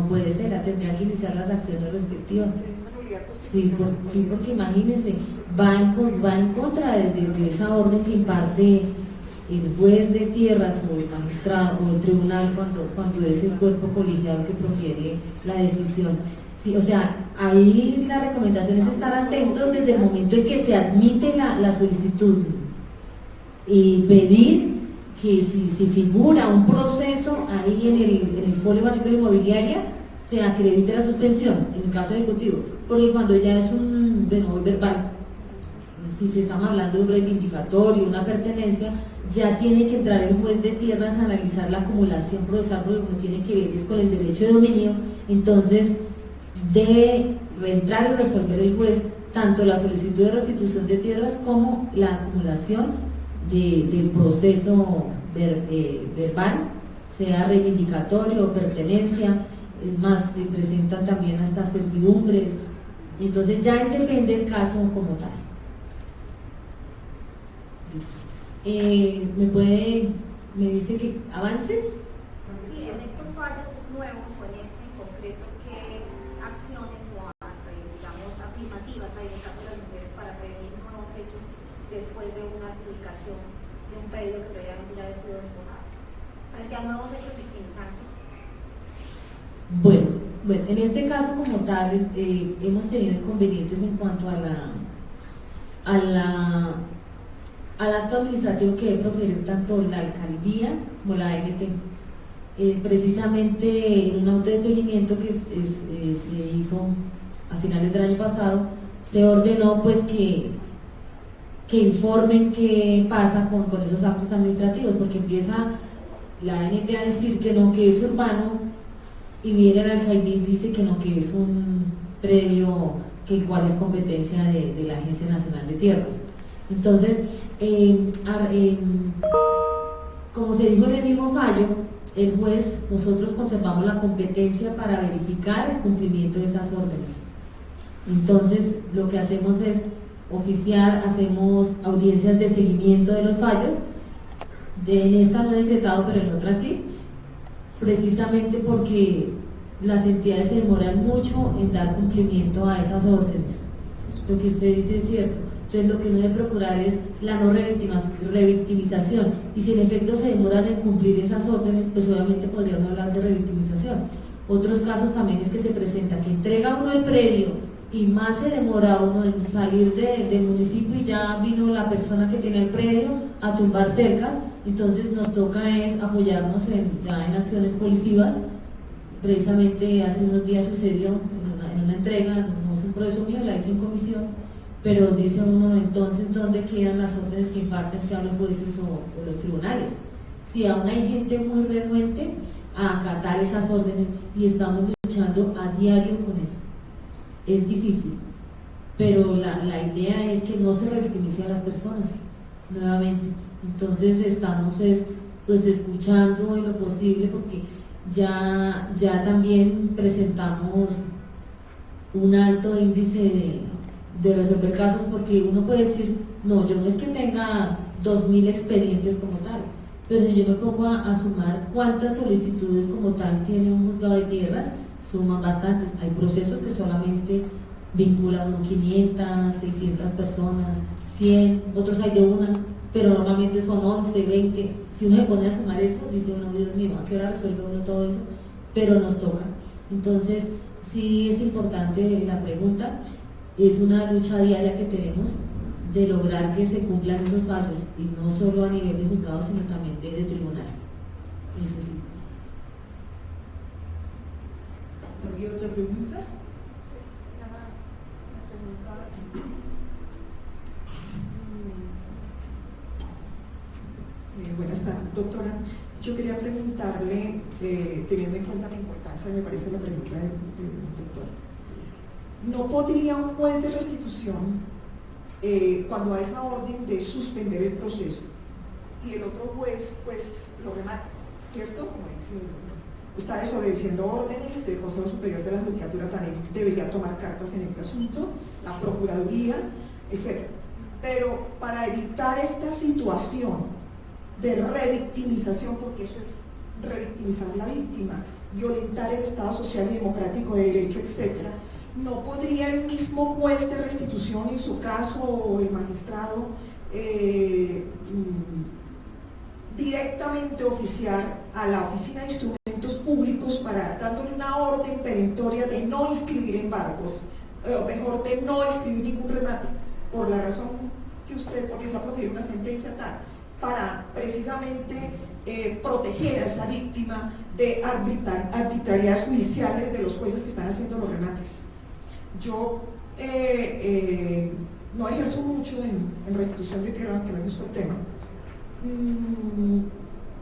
puede ser, tendría que iniciar las acciones respectivas. Sí, porque imagínense, va en contra de esa orden que imparte el juez de tierras o el magistrado o el tribunal cuando es el cuerpo colegiado que profiere la decisión. Sí, o sea, ahí la recomendación es estar atentos desde el momento en que se admite la solicitud y pedir que si figura un proceso ahí en el folio de matrícula inmobiliaria, se acredite la suspensión, en el caso ejecutivo, porque cuando ya es un verbal, si se estamos hablando de un reivindicatorio, una pertenencia, ya tiene que entrar el juez de tierras a analizar la acumulación procesal, porque como tiene que ver es con el derecho de dominio, entonces debe reentrar y resolver el juez tanto la solicitud de restitución de tierras como la acumulación del proceso verbal, sea reivindicatorio o pertenencia. Es más, se presentan también hasta servidumbres, entonces ya depende el caso como tal. Me dice que avances. Sí, en estos fallos nuevos o en este en concreto, ¿qué acciones o digamos afirmativas hay en el caso de las mujeres para prevenir nuevos hechos después de una adjudicación de un predio que previamente ya había sido despojado frente a nuevos hechos victimizantes? Bueno, en este caso como tal hemos tenido inconvenientes en cuanto al acto administrativo que debe proferir tanto la alcaldía como la AMT. Precisamente en un auto de seguimiento que se hizo a finales del año pasado, se ordenó pues que informen qué pasa con esos actos administrativos, porque empieza la ANT a decir que no, que es urbano, y viene el alcalde y dice que no, que es un predio que igual es competencia de la Agencia Nacional de Tierras. Entonces, como se dijo en el mismo fallo, el juez, nosotros conservamos la competencia para verificar el cumplimiento de esas órdenes. Entonces, lo que hacemos es oficiar, hacemos audiencias de seguimiento de los fallos, en esta no he decretado, pero en otra sí, precisamente porque las entidades se demoran mucho en dar cumplimiento a esas órdenes. Lo que usted dice es cierto. Entonces lo que uno debe procurar es la no revictimización, y si en efecto se demoran en cumplir esas órdenes, pues obviamente podríamos hablar de revictimización. Otros casos también es que se presenta que entrega uno el predio y más se demora uno en salir del municipio y ya vino la persona que tiene el predio a tumbar cercas. Entonces nos toca es apoyarnos ya en acciones policivas. Precisamente hace unos días sucedió en una entrega, no es un proceso mío, la hice en comisión, pero dice uno, entonces, ¿dónde quedan las órdenes que imparten, si hablan jueces o los tribunales? Si aún hay gente muy renuente a acatar esas órdenes, y estamos luchando a diario con eso. Es difícil, pero la idea es que no se revictimice a las personas nuevamente. Entonces estamos pues escuchando en lo posible, porque ya también presentamos un alto índice de resolver casos, porque uno puede decir, no, yo no es que tenga 2000 expedientes como tal, pero si yo me pongo a sumar cuántas solicitudes como tal tiene un juzgado de tierras, suman bastantes. Hay procesos que solamente vincula uno 500, 600 personas, 100, otros hay de una, pero normalmente son 11, 20. Si uno se pone a sumar eso, dice uno, Dios mío, ¿a qué hora resuelve uno todo eso? Pero nos toca. Entonces, sí es importante la pregunta, es una lucha diaria que tenemos de lograr que se cumplan esos fallos, y no solo a nivel de juzgado, sino también de tribunal. Eso sí. ¿Había otra pregunta? Buenas tardes, doctora. Yo quería preguntarle, teniendo en cuenta la importancia, me parece la pregunta del doctor, ¿no podría un juez de restitución, cuando hay esa orden de suspender el proceso, y el otro juez pues lo remata, ¿cierto? Como dice, está desobedeciendo órdenes del Consejo Superior de la Judicatura, también debería tomar cartas en este asunto, la Procuraduría, etc. Pero para evitar esta situación de revictimización, porque eso es revictimizar a la víctima, violentar el Estado social y democrático de derecho, etc., ¿no podría el mismo juez de restitución, en su caso, o el magistrado, directamente oficiar a la Oficina de Instrumentos Públicos para dándole una orden perentoria de no inscribir embargos, o mejor, de no escribir ningún remate, por la razón que usted, porque se ha proferido una sentencia tal, para precisamente proteger a esa víctima de arbitrariedades judiciales de los jueces que están haciendo los remates? Yo no ejerzo mucho en restitución de tierra, aunque me gusta el tema,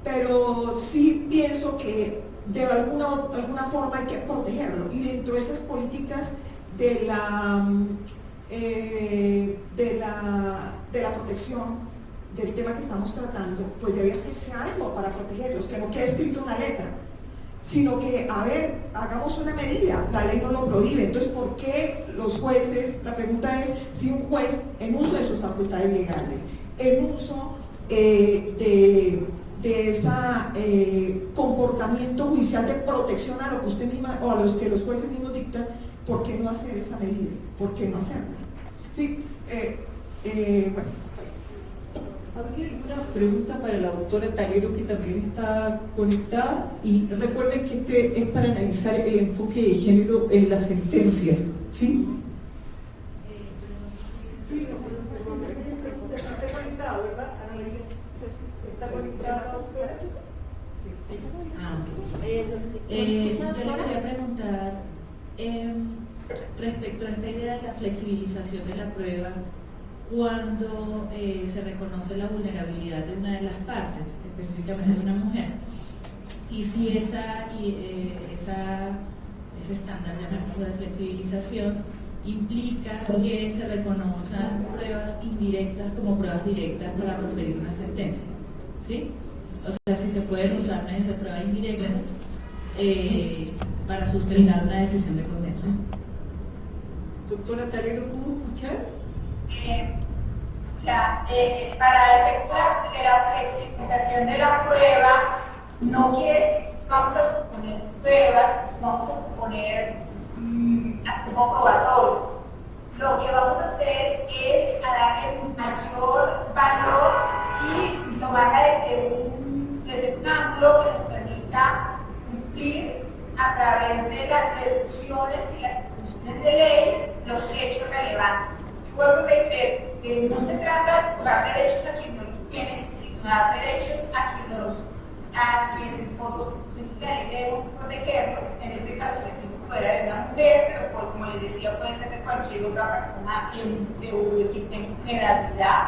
pero sí pienso que de alguna forma hay que protegerlo, y dentro de esas políticas de la protección del tema que estamos tratando, pues debe hacerse algo para protegerlos, que no quede escrito una letra, sino que, a ver, hagamos una medida, la ley no lo prohíbe. Entonces, ¿por qué los jueces? La pregunta es si un juez, en uso de sus facultades legales, en uso de ese comportamiento judicial de protección a lo que usted misma, o a los que los jueces mismos dictan, ¿por qué no hacer esa medida? ¿Por qué no hacerla? Sí, bueno. ¿Habría alguna pregunta para la doctora Talero, que también está conectada? Y recuerden que este es para analizar el enfoque de género en las sentencias, ¿sí? Sí, está conectado, ¿verdad? ¿Está conectado? Sí. Ah, ok. Yo le quería preguntar respecto a esta idea de la flexibilización de la prueba, cuando se reconoce la vulnerabilidad de una de las partes, específicamente de una mujer, y si ese estándar, llamémoslo, de flexibilización implica que se reconozcan pruebas indirectas como pruebas directas para proferir una sentencia, ¿sí? O sea, si se pueden usar medios de prueba indirectas para sustentar una decisión de condena. Doctora Talero, ¿pudo escuchar? Para efectuar la flexibilización de la prueba, no quiere, vamos a suponer pruebas, vamos a suponer así como probatorio. Lo que vamos a hacer es a darle un mayor valor y tomarla desde un ángulo que nos permita cumplir a través de las deducciones y las disposiciones de ley los hechos relevantes. Vuelvo a reiterar que no se trata de dar derechos a quienes no los tienen, sino dar derechos a quienes por constitución de ley debemos protegerlos. En este caso, que si fuera de una mujer, pero pues, como les decía, puede ser de cualquier otra persona que esté en vulnerabilidad.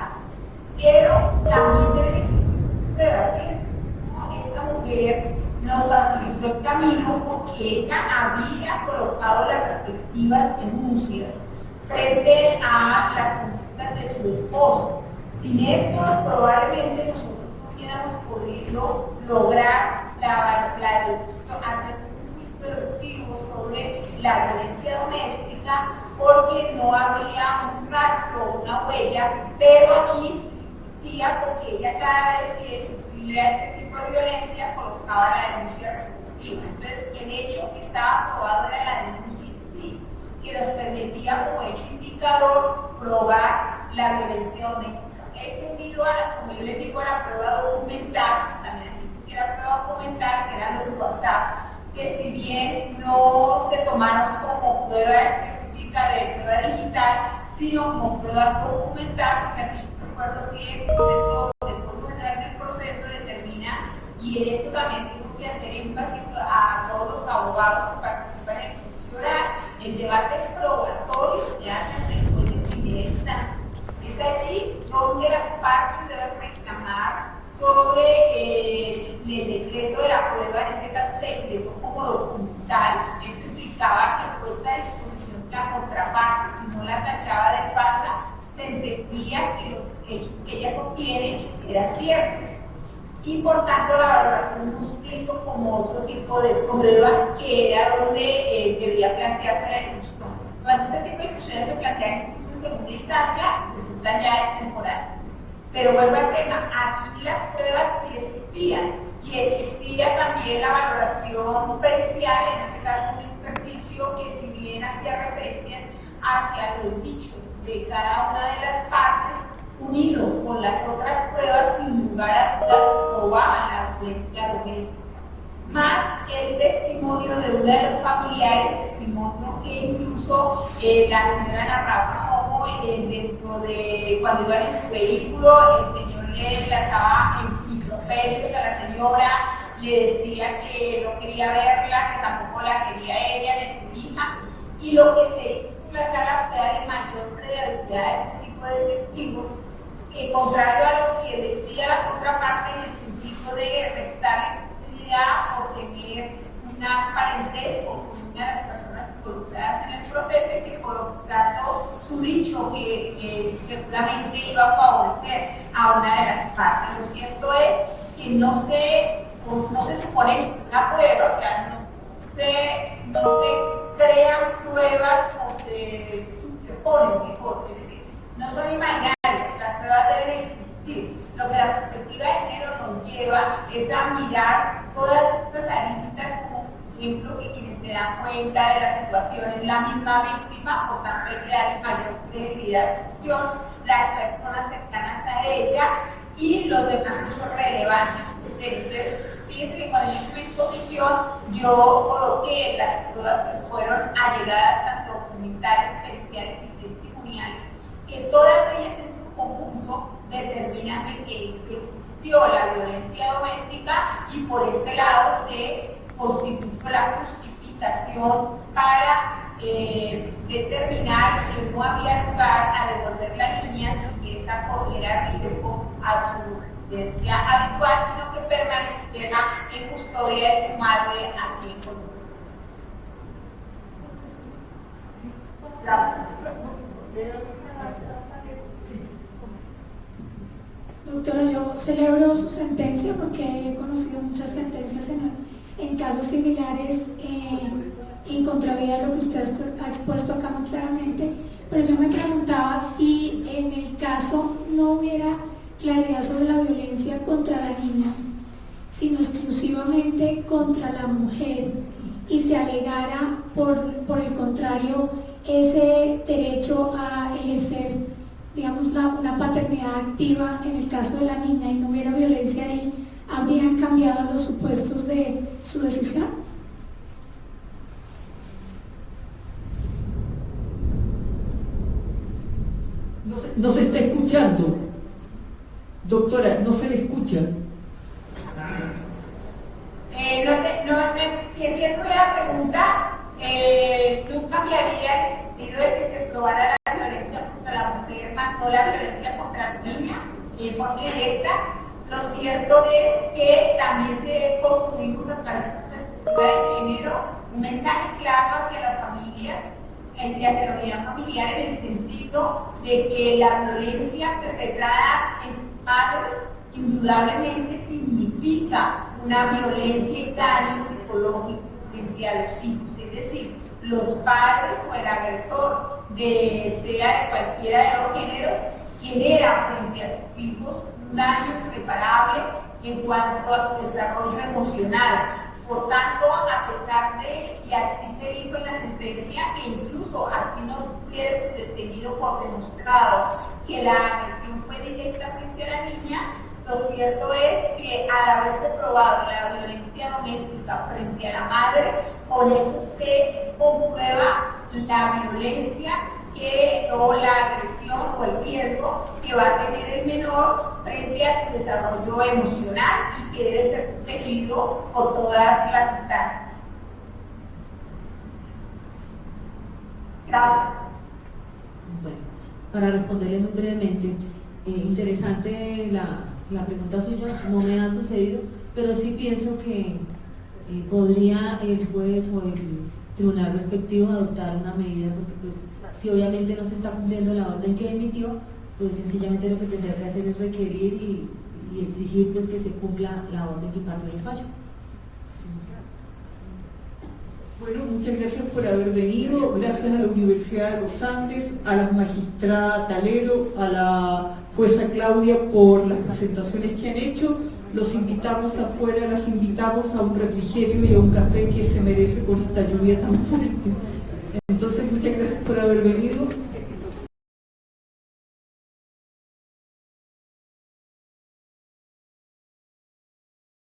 Pero también deben existir pruebas. Esta mujer nos facilitó el camino porque ella había colocado las respectivas denuncias frente a las conductas de su esposo. Sin esto, probablemente nosotros no hubiéramos podido lograr la deducción, hacer un juicio deductivo sobre la violencia doméstica, porque no había un rastro, una huella, pero aquí sí existía, porque ella cada vez que sufría este tipo de violencia colocaba la denuncia respectiva. Entonces, el hecho que estaba aprobado era la denuncia en sí, que nos permitía permitía como hecho indicador probar la violencia doméstica. Esto unido a, como yo les digo, a la prueba documental, también existía la prueba documental, que eran los WhatsApp, que si bien no se tomaron como prueba específica de prueba digital, sino como prueba documental, porque aquí recuerdo que el proceso, el proceso determina, y en eso también tengo que hacer énfasis a todos los abogados que participan en el juicio oral. El debate probatorio se hace después de primera instancia. Es allí donde las partes deben reclamar sobre el decreto de la prueba, en este caso se decretó como documental. Esto implicaba que puesta a disposición de la contraparte, si no la tachaba de falsa, se entendía que los hechos que ella contiene eran ciertos. Y por tanto la valoración no se hizo como otro tipo de prueba, que era donde debería plantearse la discusión. Cuando este tipo de discusiones se plantean en segunda instancia, resulta ya extemporáneo. Pero vuelvo al tema, aquí las pruebas sí existían, y existía también la valoración pericial, en este caso un experticio que si bien hacía referencias hacia los dichos de cada una de las partes, unido con las otras pruebas, sin lugar a dudas probaban la violencia doméstica. Más el testimonio de una de los familiares, testimonio que incluso la señora narraba como dentro de cuando iban en su vehículo, el señor le trataba en improperios a la señora, le decía que no quería verla, que tampoco la quería ella, de su hija, y lo que se hizo en la sala fue darle mayor credibilidad a este tipo de testigos, que contrario a lo que decía la contraparte en el sentido de restar o tener una parentesco con una de las personas involucradas en el proceso, y que por lo tanto su dicho que seguramente iba a favorecer a una de las partes. Lo cierto es que no se supone ninguna prueba, o sea, no se crean pruebas o se superponen, mejor, es decir, no son imaginarias, las pruebas deben existir. Lo que la perspectiva de género nos lleva es a mirar todas estas aristas como ejemplo que quienes se dan cuenta de la situación es la misma víctima, por tanto hay que darle mayor credibilidad a la cuestión, las personas cercanas a ella y los demás hechos relevantes. Entonces, fíjense que cuando yo estuve en exposición, yo coloqué las pruebas que fueron allegadas, tanto documentales, periciales y testimoniales, que todas ellas en su conjunto determinan que existió la violencia doméstica, y por este lado se constituyó la justificación para determinar que no había lugar a devolver la niña sin que esta corriera riesgo a su residencia habitual, sino que permaneciera en custodia de su madre aquí en Colombia. Doctora, yo celebro su sentencia porque he conocido muchas sentencias en casos similares en contravía de lo que usted ha expuesto acá muy claramente, pero yo me preguntaba si en el caso no hubiera claridad sobre la violencia contra la niña, sino exclusivamente contra la mujer, y se alegara por el contrario ese derecho a ejercer, digamos, una paternidad activa en el caso de la niña, y no hubiera violencia ahí, ¿habrían cambiado los supuestos de su decisión? No se está escuchando. Doctora, no se le escucha. Si entiendo la pregunta, no cambiaría en el sentido de que se probara la violencia contra la mujer, más no la violencia contra la niña, en forma directa. Lo cierto es que también se construimos a través de la perspectiva de género un mensaje claro hacia las familias, hacia la unidad familiar, en el sentido de que la violencia perpetrada en padres indudablemente significa una violencia y daño psicológico frente a los hijos, es decir, los padres o el agresor, sea de cualquiera de los géneros, genera frente a sus hijos un daño irreparable en cuanto a su desarrollo emocional, Por tanto, a pesar de, y así se dijo en la sentencia, e incluso así nos hubiera tenido por demostrado que la agresión fue directa frente a la niña, lo cierto es que al haberse probado la violencia doméstica frente a la madre, con eso se comprueba la violencia o la agresión o el riesgo que va a tener el menor frente a su desarrollo emocional y que debe ser protegido por todas las instancias. Gracias. Bueno, para responderle muy brevemente, interesante la pregunta suya, no me ha sucedido, pero sí pienso que podría el juez o el tribunal respectivo adoptar una medida, porque pues si obviamente no se está cumpliendo la orden que emitió, pues sencillamente lo que tendría que hacer es requerir y exigir pues que se cumpla la orden que impartió el fallo. Sí. Bueno, muchas gracias por haber venido, gracias a la Universidad de los Andes, a la magistrada Talero, a la jueza Claudia por las presentaciones que han hecho. Los invitamos afuera, las invitamos a un refrigerio y a un café que se merece con esta lluvia tan fuerte. Entonces, muchas gracias.